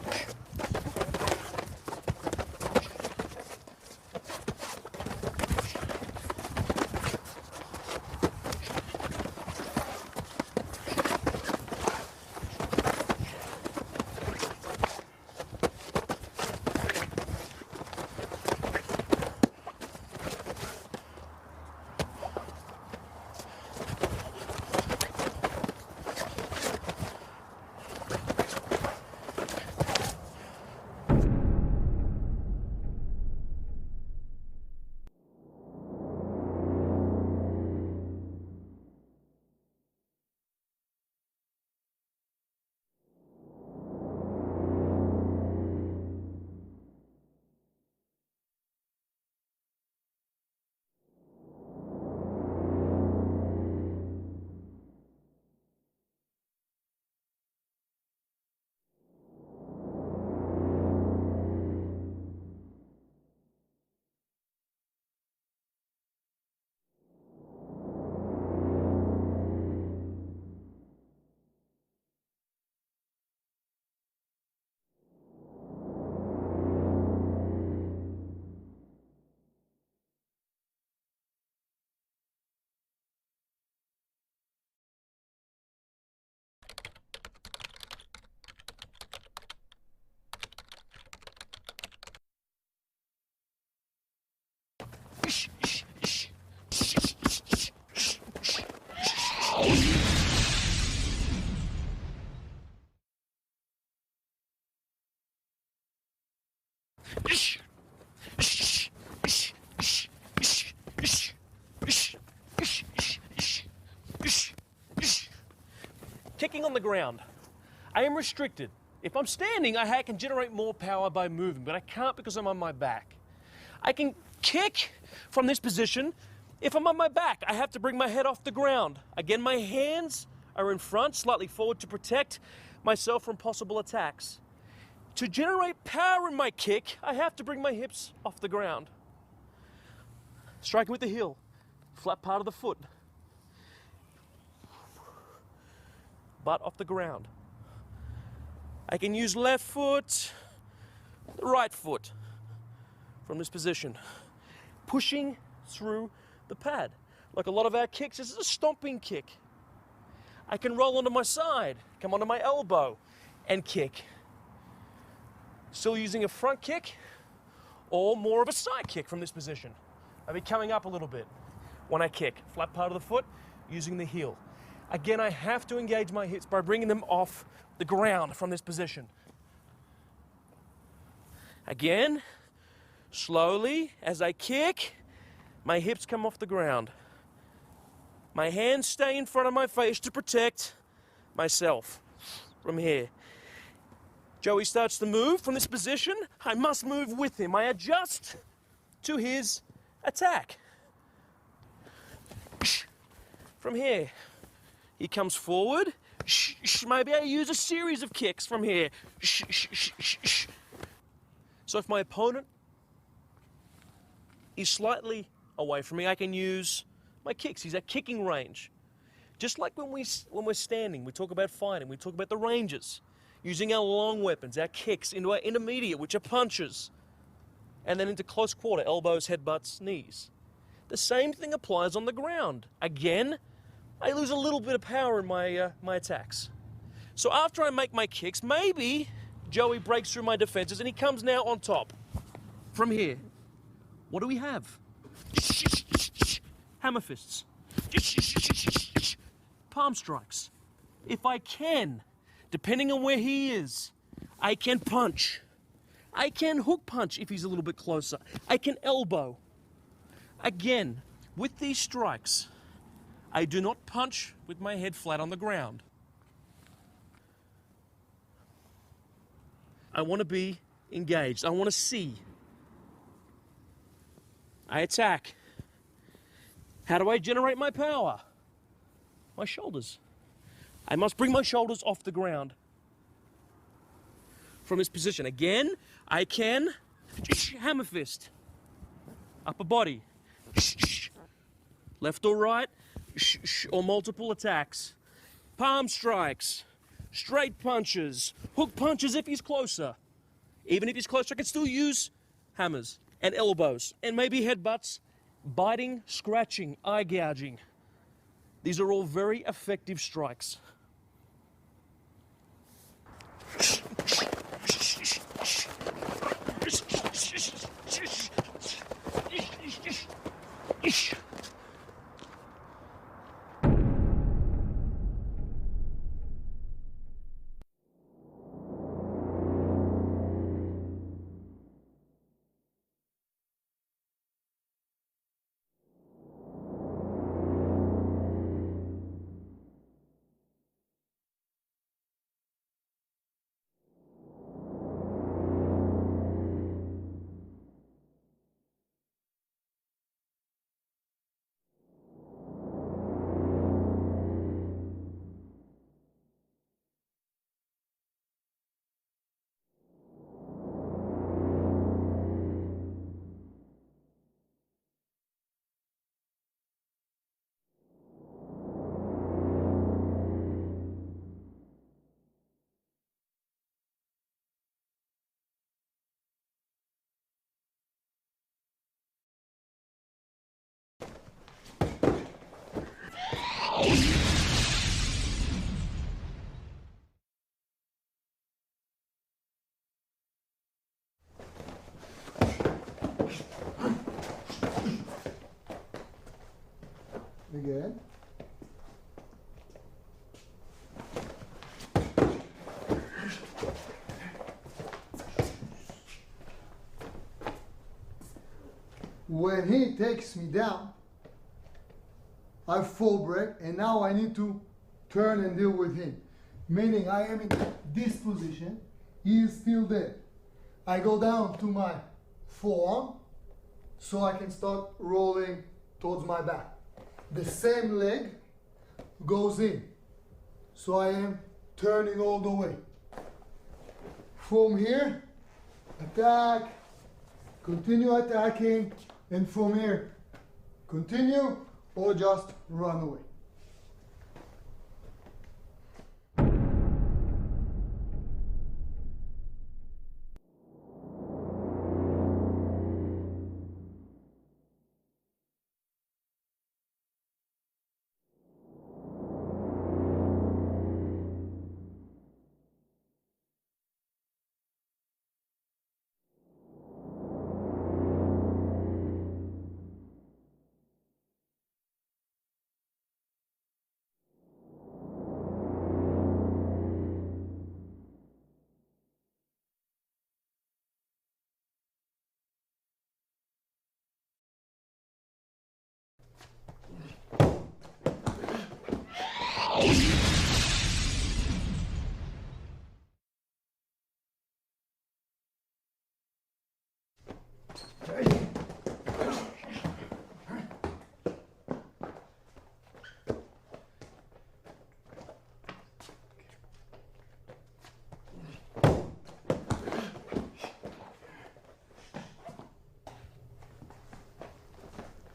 Kicking on the ground. I am restricted. If I'm standing, I can generate more power by moving, but I can't because I'm on my back. I can kick from this position. If I'm on my back, I have to bring my head off the ground. Again, my hands are in front, slightly forward to protect myself from possible attacks. To generate power in my kick, I have to bring my hips off the ground. Striking with the heel, flat part of the foot. Butt off the ground. I can use left foot, right foot from this position. Pushing through the pad. Like a lot of our kicks, this is a stomping kick. I can roll onto my side, come onto my elbow, and kick. Still using a front kick or more of a side kick from this position. I'll be coming up a little bit when I kick. Flat part of the foot, using the heel. Again, I have to engage my hips by bringing them off the ground from this position. Again, slowly, as I kick, my hips come off the ground. My hands stay in front of my face to protect myself from here. Joey starts to move from this position. I must move with him. I adjust to his attack. From here, he comes forward. Maybe I use a series of kicks from here. So if my opponent is slightly away from me, I can use my kicks. He's at kicking range. Just like when we're standing, we talk about fighting, we talk about the ranges. Using our long weapons, our kicks, into our intermediate, which are punches. And then into close quarter, elbows, headbutts, knees. The same thing applies on the ground. Again, I lose a little bit of power in my attacks. So after I make my kicks, maybe Joey breaks through my defenses and he comes now on top. From here, what do we have? Hammer fists. Palm strikes. If I can, depending on where he is, I can punch. I can hook punch if he's a little bit closer. I can elbow. Again, with these strikes, I do not punch with my head flat on the ground. I want to be engaged. I want to see. I attack. How do I generate my power? My shoulders. I must bring my shoulders off the ground. From this position. Again, I can hammer fist. Upper body. Left or right, or multiple attacks. Palm strikes. Straight punches. Hook punches if he's closer. Even if he's closer, I can still use hammers and elbows and maybe headbutts. Biting, scratching, eye gouging. These are all very effective strikes. again. When he takes me down, I full break, and now I need to turn and deal with him. Meaning I am in this position, he is still there. I go down to my forearm so I can start rolling towards my back. The same leg goes in, so I am turning all the way. From here, attack, continue attacking, and from here, continue or just run away.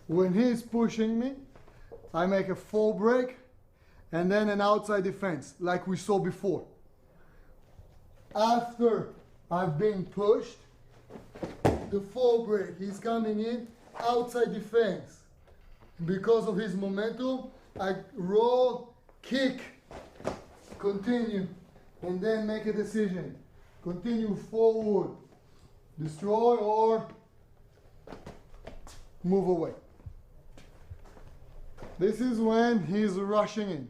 When he's pushing me, I make a full break and then an outside defense, like we saw before. After I've been pushed, the full break, he's coming in, outside defense. Because of his momentum, I roll, kick, continue, and then make a decision. Continue forward, destroy or move away. This is when he's rushing in.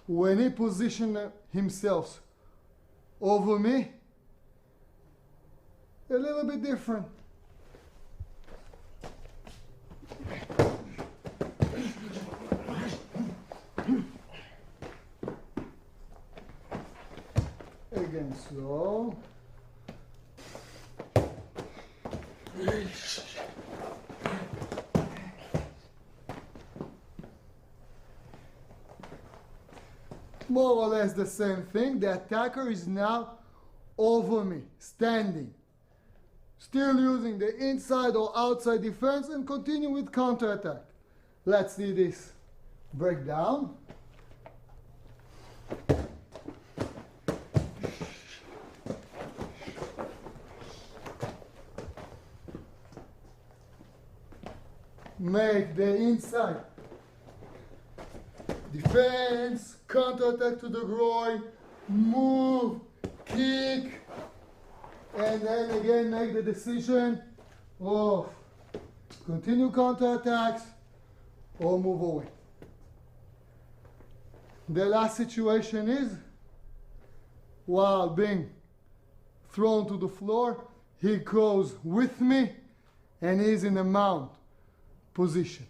When he positions himself over me, a little bit different. Again, slow. More or less the same thing. The attacker is now over me, standing. Still using the inside or outside defense and continue with counterattack. Let's see this breakdown. Make the inside defense, counterattack to the groin, move, kick, and then again make the decision of continue counterattacks or move away. The last situation is while being thrown to the floor, he goes with me and he's in a mount position.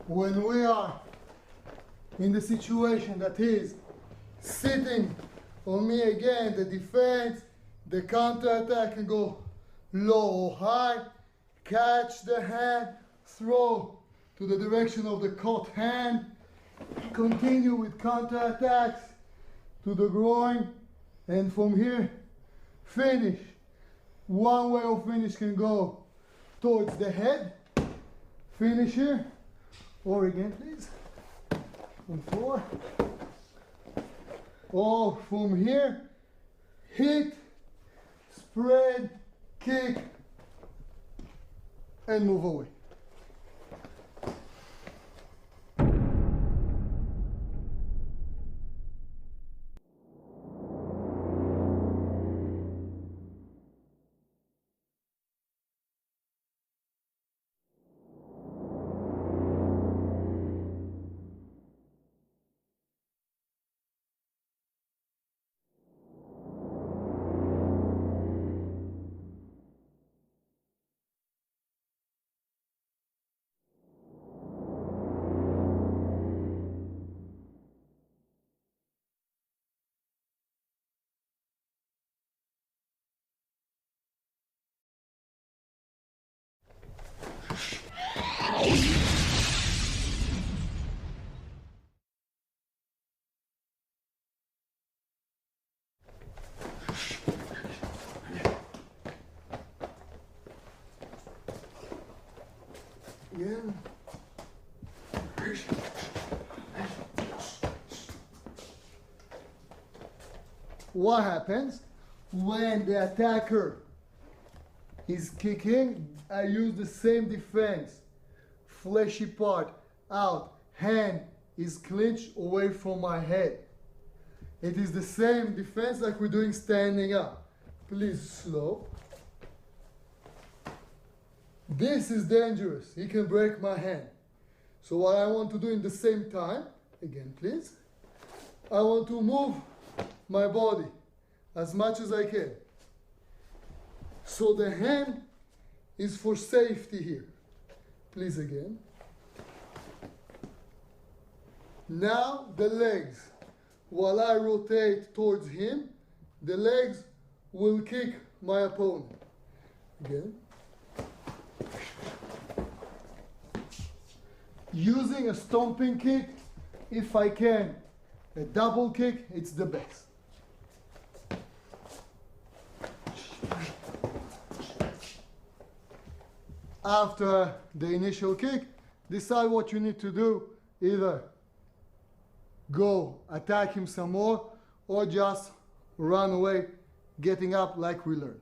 When we are in the situation that is sitting on me again, the defense, the counterattack can go low or high, catch the hand, throw to the direction of the caught hand, continue with counterattacks to the groin, and from here, finish. One way of finish can go towards the head, finish here, or again please, on 4, or from here, hit, spread, kick, and move away. Again. What happens when the attacker is kicking? I use the same defense. Fleshy part out, hand is clenched away from my head. It is the same defense like we're doing standing up. Please slow. This is dangerous. He can break my hand. So what I want to do in the same time, again please, I want to move my body as much as I can. So the hand is for safety here. Please again. Now the legs. While I rotate towards him, the legs will kick my opponent. Again. Using a stomping kick, if I can, a double kick, it's the best. After the initial kick, decide what you need to do. Either go attack him some more or just run away, getting up like we learned.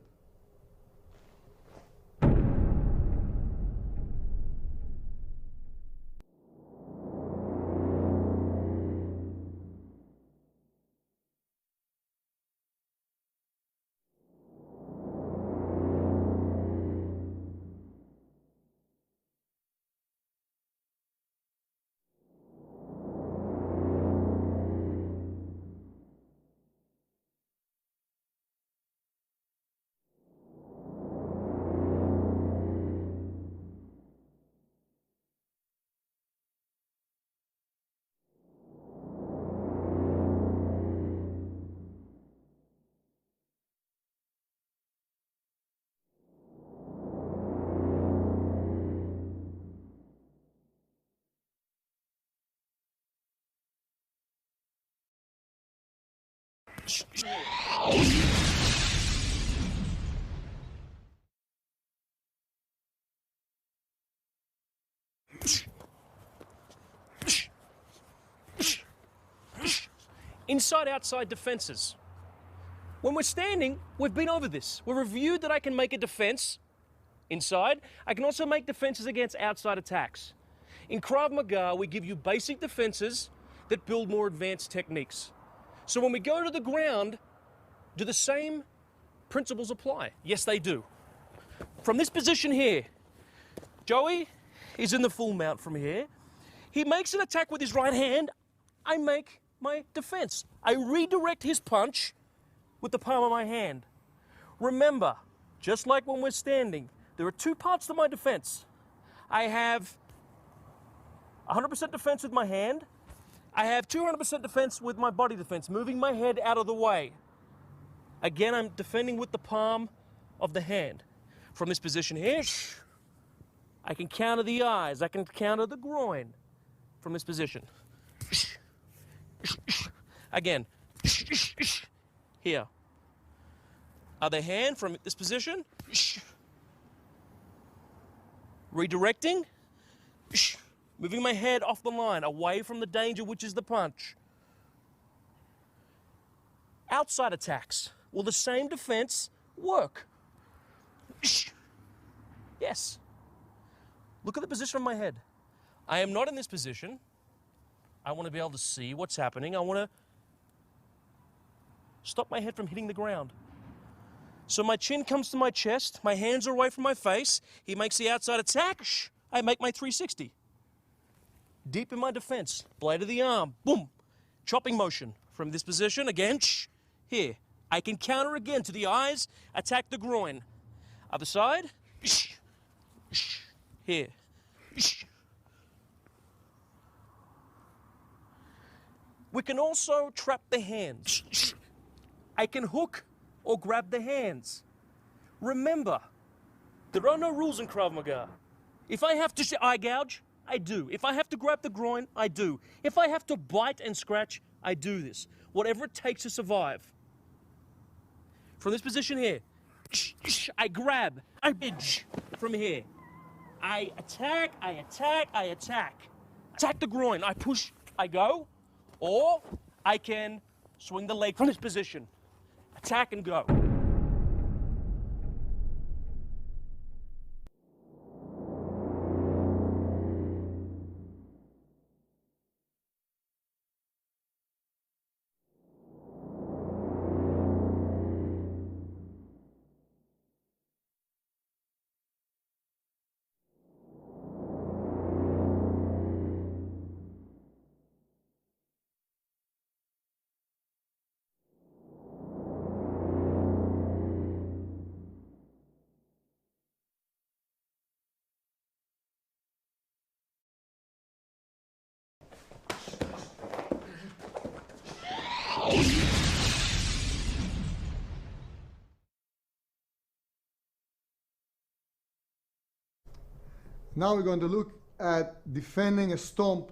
Inside-outside defenses. When we're standing, we've been over this. We've reviewed that I can make a defense inside. I can also make defenses against outside attacks. In Krav Maga, we give you basic defenses that build more advanced techniques. So when we go to the ground, do the same principles apply? Yes, they do. From this position here, Joey is in the full mount from here. He makes an attack with his right hand. I make my defense. I redirect his punch with the palm of my hand. Remember, just like when we're standing, there are two parts to my defense. I have 100% defense with my hand. I have 200% defense with my body defense, moving my head out of the way. Again, I'm defending with the palm of the hand. From this position here, I can counter the eyes, I can counter the groin from this position. Again, here. Other hand from this position. Redirecting. Moving my head off the line, away from the danger, which is the punch. Outside attacks. Will the same defense work? Yes. Look at the position of my head. I am not in this position. I want to be able to see what's happening. I want to stop my head from hitting the ground. So my chin comes to my chest, my hands are away from my face. He makes the outside attack. I make my 360. Deep in my defense, blade of the arm, boom. Chopping motion from this position, again, here. I can counter again to the eyes, attack the groin. Other side, here. We can also trap the hands. I can hook or grab the hands. Remember, there are no rules in Krav Maga. If I have to eye gouge, I do. If I have to grab the groin, I do. If I have to bite and scratch, I do this. Whatever it takes to survive. From this position here, I grab, I bridge from here. I attack, I attack, I attack. Attack the groin, I push, I go. Or I can swing the leg from this position. Attack and go. Now we're going to look at defending a stomp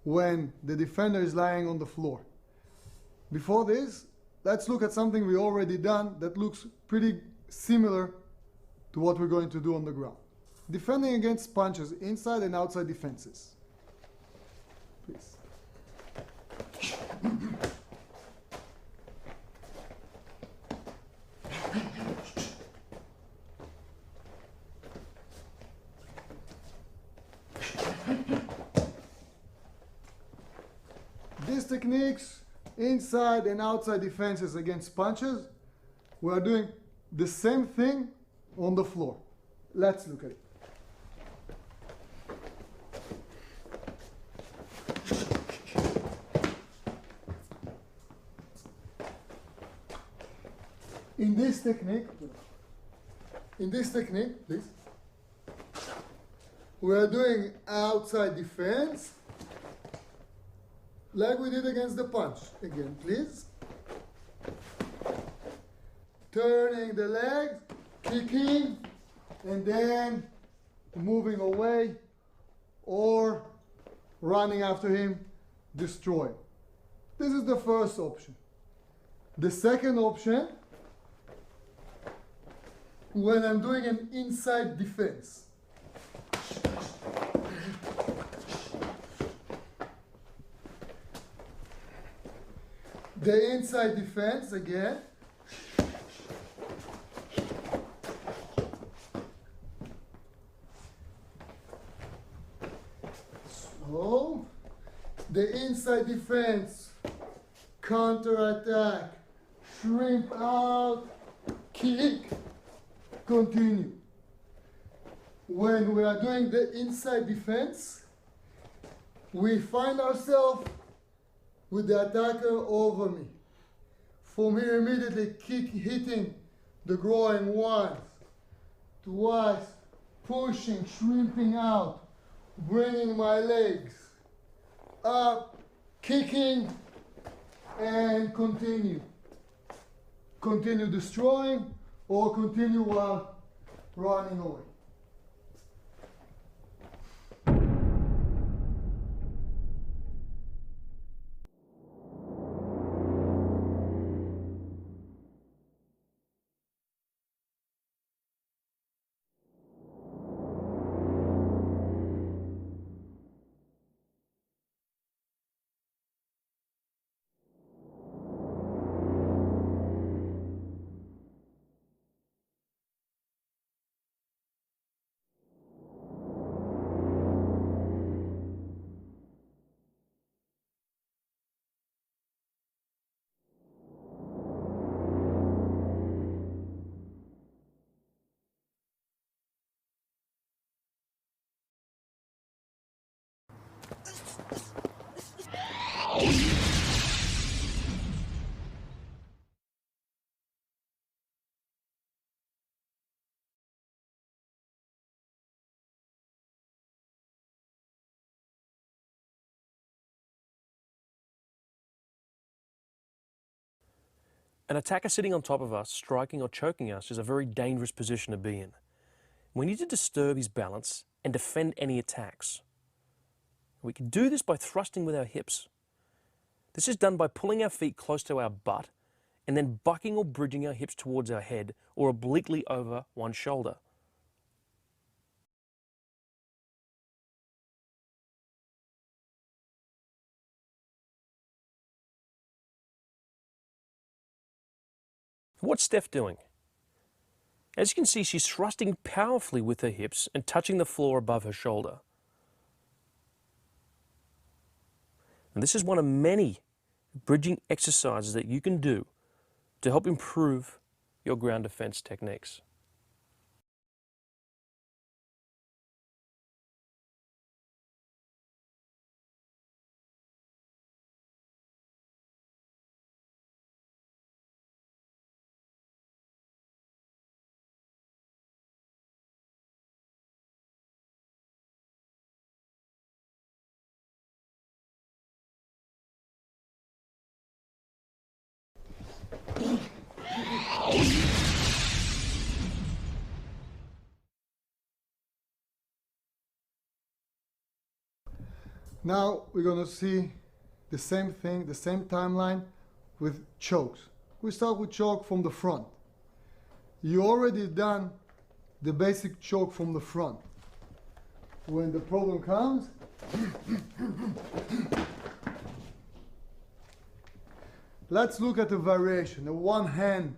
when the defender is lying on the floor. Before this, let's look at something we already done that looks pretty similar to what we're going to do on the ground. Defending against punches, inside and outside defenses. Please. These techniques, inside and outside defenses against punches, we are doing the same thing on the floor. Let's look at it. In this technique, please, we are doing outside defense like we did against the punch. Again, please. Turning the legs, kicking, and then moving away or running after him, destroying. This is the first option. The second option, when I'm doing an inside defense. The inside defense again. So, the inside defense, counter-attack, shrimp out, kick, continue. When we are doing the inside defense, we find ourselves with the attacker over me. From here, immediately hitting the groin once, twice, pushing, shrimping out, bringing my legs up, kicking, and continue. Continue destroying or continue while running away. An attacker sitting on top of us, striking or choking us, is a very dangerous position to be in. We need to disturb his balance and defend any attacks. We can do this by thrusting with our hips. This is done by pulling our feet close to our butt and then bucking or bridging our hips towards our head or obliquely over one shoulder. What's Steph doing? As you can see, she's thrusting powerfully with her hips and touching the floor above her shoulder. And this is one of many bridging exercises that you can do to help improve your ground defense techniques. Now we're going to see the same thing, the same timeline with chokes. We start with choke from the front. You already done the basic choke from the front. When the problem comes, let's look at a variation, a one-hand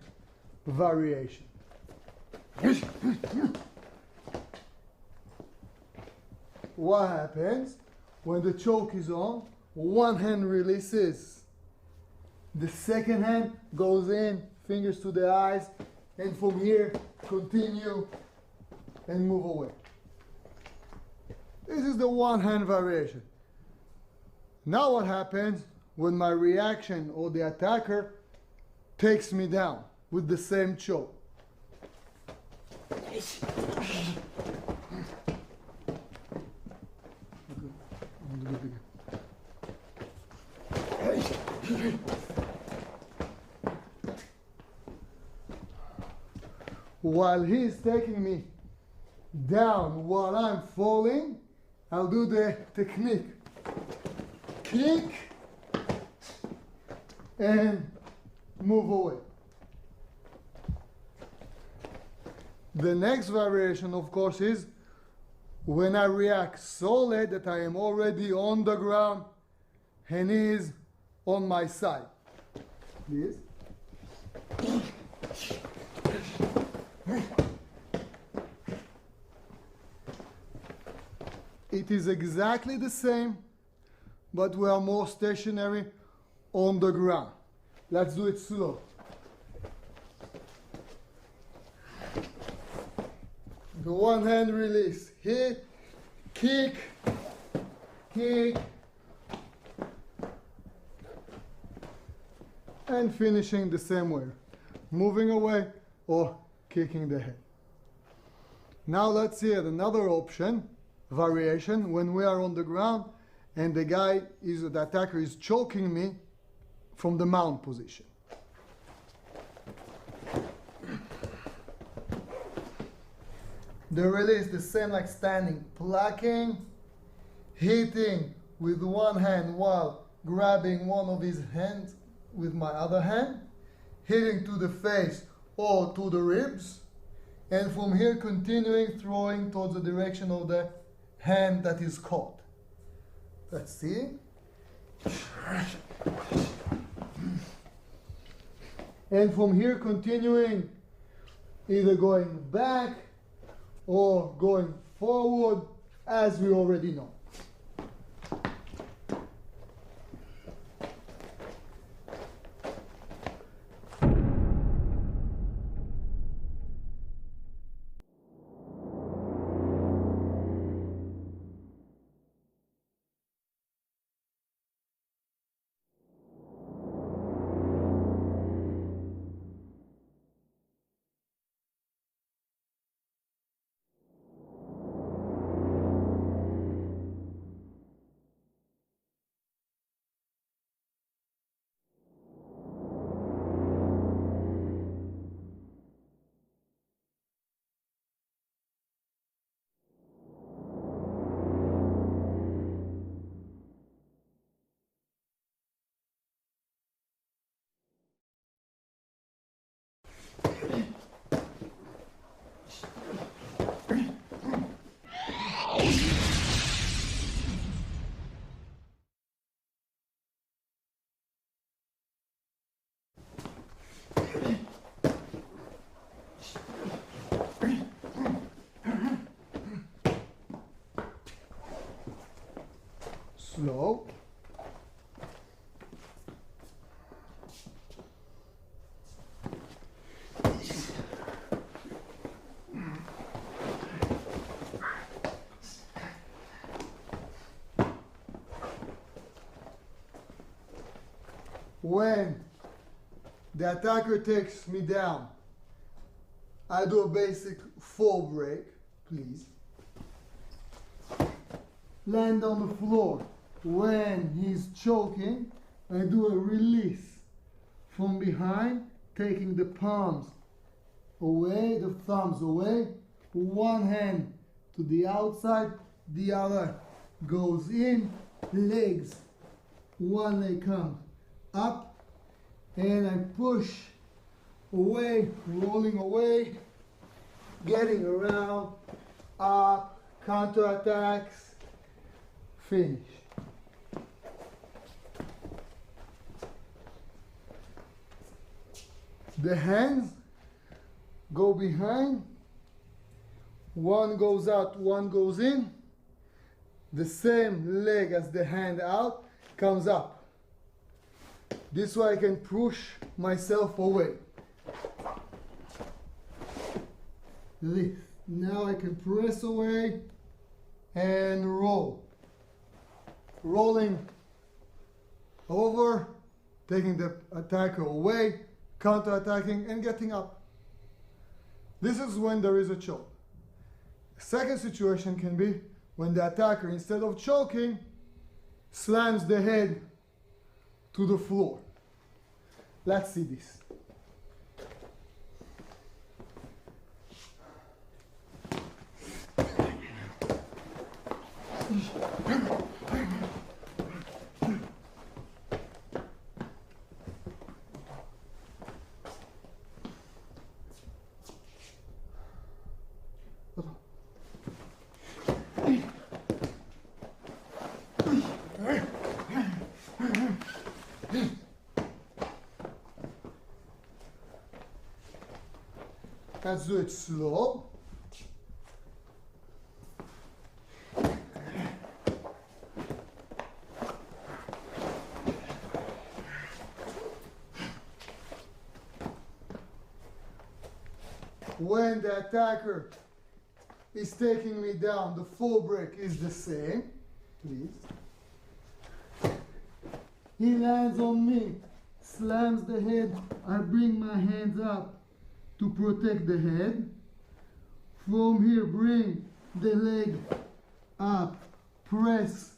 variation. What happens when the choke is on? One hand releases, the second hand goes in, fingers to the eyes, and from here continue and move away. This is the one hand variation. Now what happens when my reaction or the attacker takes me down with the same choke? While he's taking me down while I'm falling, I'll do the technique. Kick and move away. The next variation, of course, is when I react so late that I am already on the ground and he is on my side. This. It is exactly the same, but we are more stationary on the ground. Let's do it slow. The one hand release. Hit, kick, kick, and finishing the same way. Moving away or kicking the head. Now let's see another option, variation, when we are on the ground and the attacker is choking me from the mount position. The release, the same like standing, plucking, hitting with one hand while grabbing one of his hands with my other hand, hitting to the face or to the ribs, and from here continuing throwing towards the direction of the hand that is caught. Let's see. And from here continuing either going back or going forward, as we already know. slow. When the attacker takes me down, I do a basic fall break, please. Land on the floor. When he's choking, I do a release from behind, taking the palms away, the thumbs away, one hand to the outside, the other goes in, legs, one leg comes up, and I push away, rolling away, getting around, up, counterattacks, finish. The hands go behind, one goes out, one goes in, the same leg as the hand out comes up. This way I can push myself away. Lift. Now I can press away and roll. Rolling over, taking the attacker away, counter-attacking and getting up. This is when there is a choke. Second situation can be when the attacker, instead of choking, slams the head to the floor. Let's see this. Let's do it slow. When the attacker is taking me down, the full break is the same, please. He lands on me, slams the head, I bring my hands up to protect the head. From here, bring the leg up, press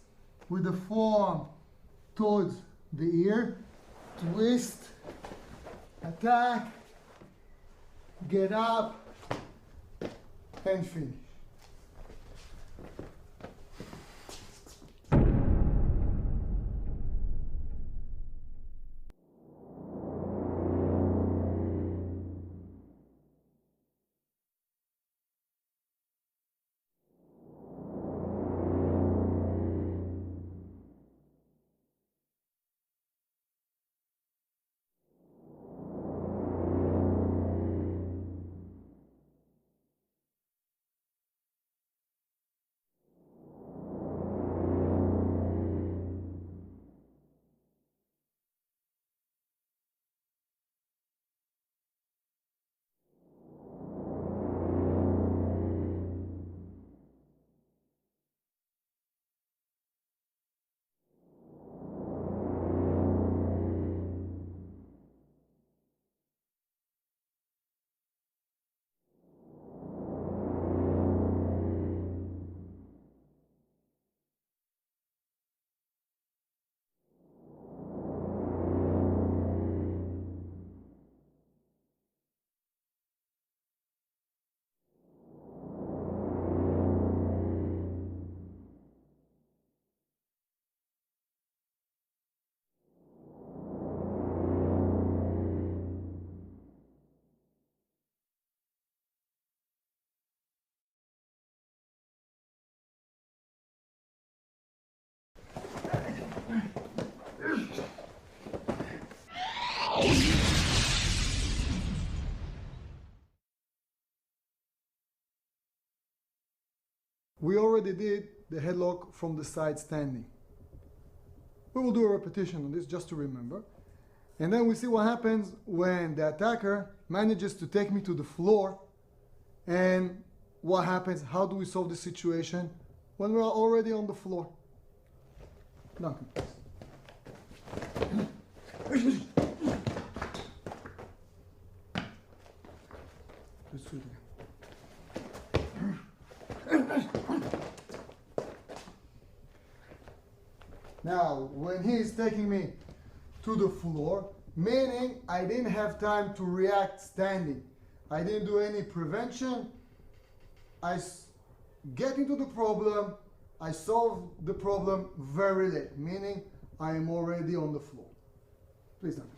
with the forearm towards the ear, twist, attack, get up, and finish. We already did the headlock from the side standing. We will do a repetition on this just to remember. And then we see what happens when the attacker manages to take me to the floor, and what happens, how do we solve the situation when we're already on the floor. Duncan, please. Let's do it again. Now, when he's taking me to the floor, meaning I didn't have time to react standing. I didn't do any prevention. I get into the problem. I solve the problem very late, meaning I am already on the floor. Please don't.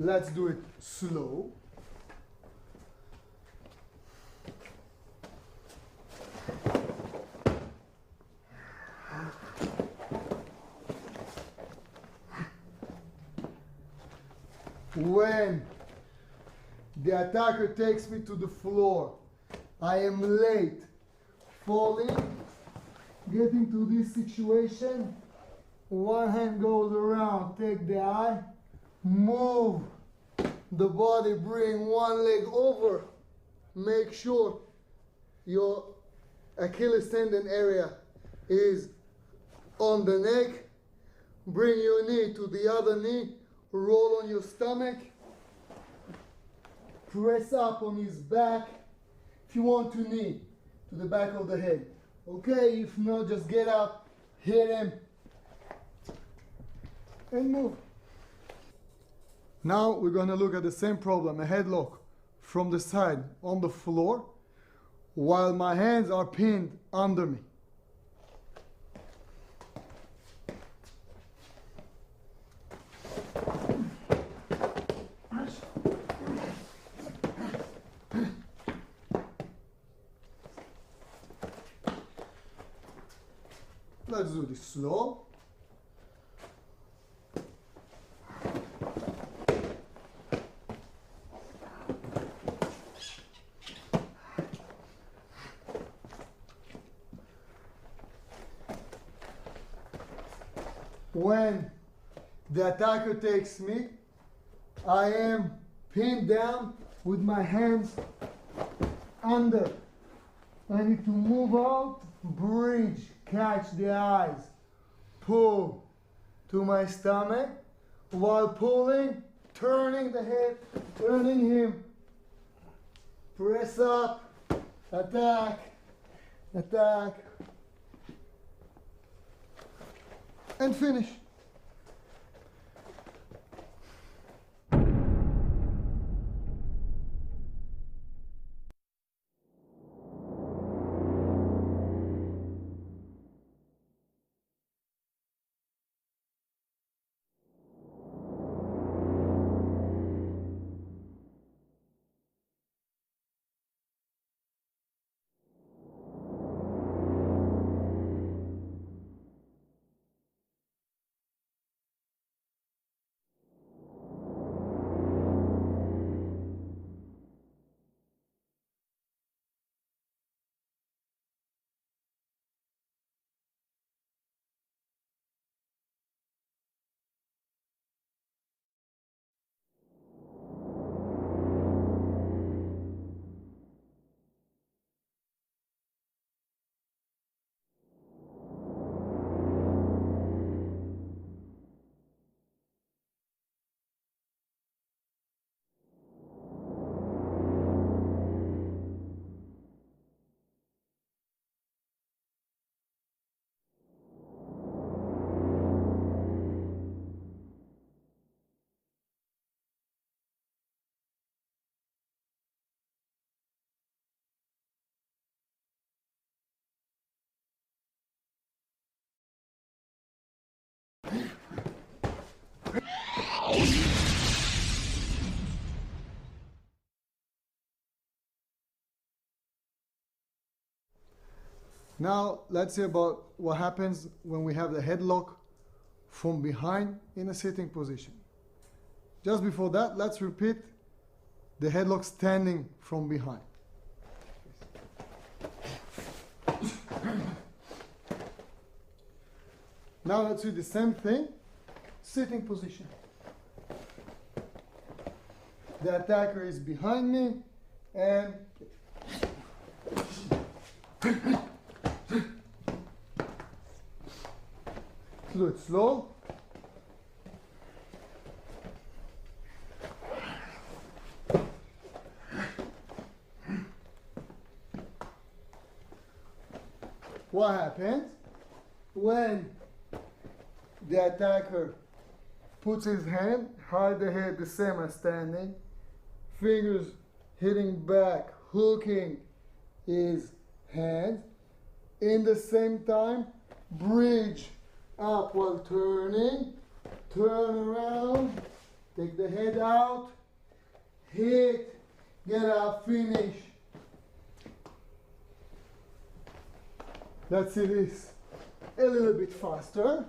Let's do it slow. When the attacker takes me to the floor, I am late, falling, getting to this situation. One hand goes around, take the eye, move the body, bring one leg over. Make sure your Achilles tendon area is on the neck. Bring your knee to the other knee. Roll on your stomach. Press up on his back. If you want to knee to the back of the head. Okay, if not, just get up, hit him, and move. Now we're going to look at the same problem, a headlock from the side on the floor, while my hands are pinned under me. Let's do this slow. When the attacker takes me, I am pinned down with my hands under. I need to move out, bridge, catch the eyes, pull to my stomach, while pulling, turning the head, turning him, press up, attack, attack, and finish. Now let's see about what happens when we have the headlock from behind in a sitting position. Just before that, let's repeat the headlock standing from behind. Now let's do the same thing, sitting position. The attacker is behind me and do it slow. What happens when the attacker puts his hand, hide the head the same as standing, fingers hitting back, hooking his hand, in the same time, bridge up while turning, turn around, take the head out, hit, get out, finish. Let's see this a little bit faster.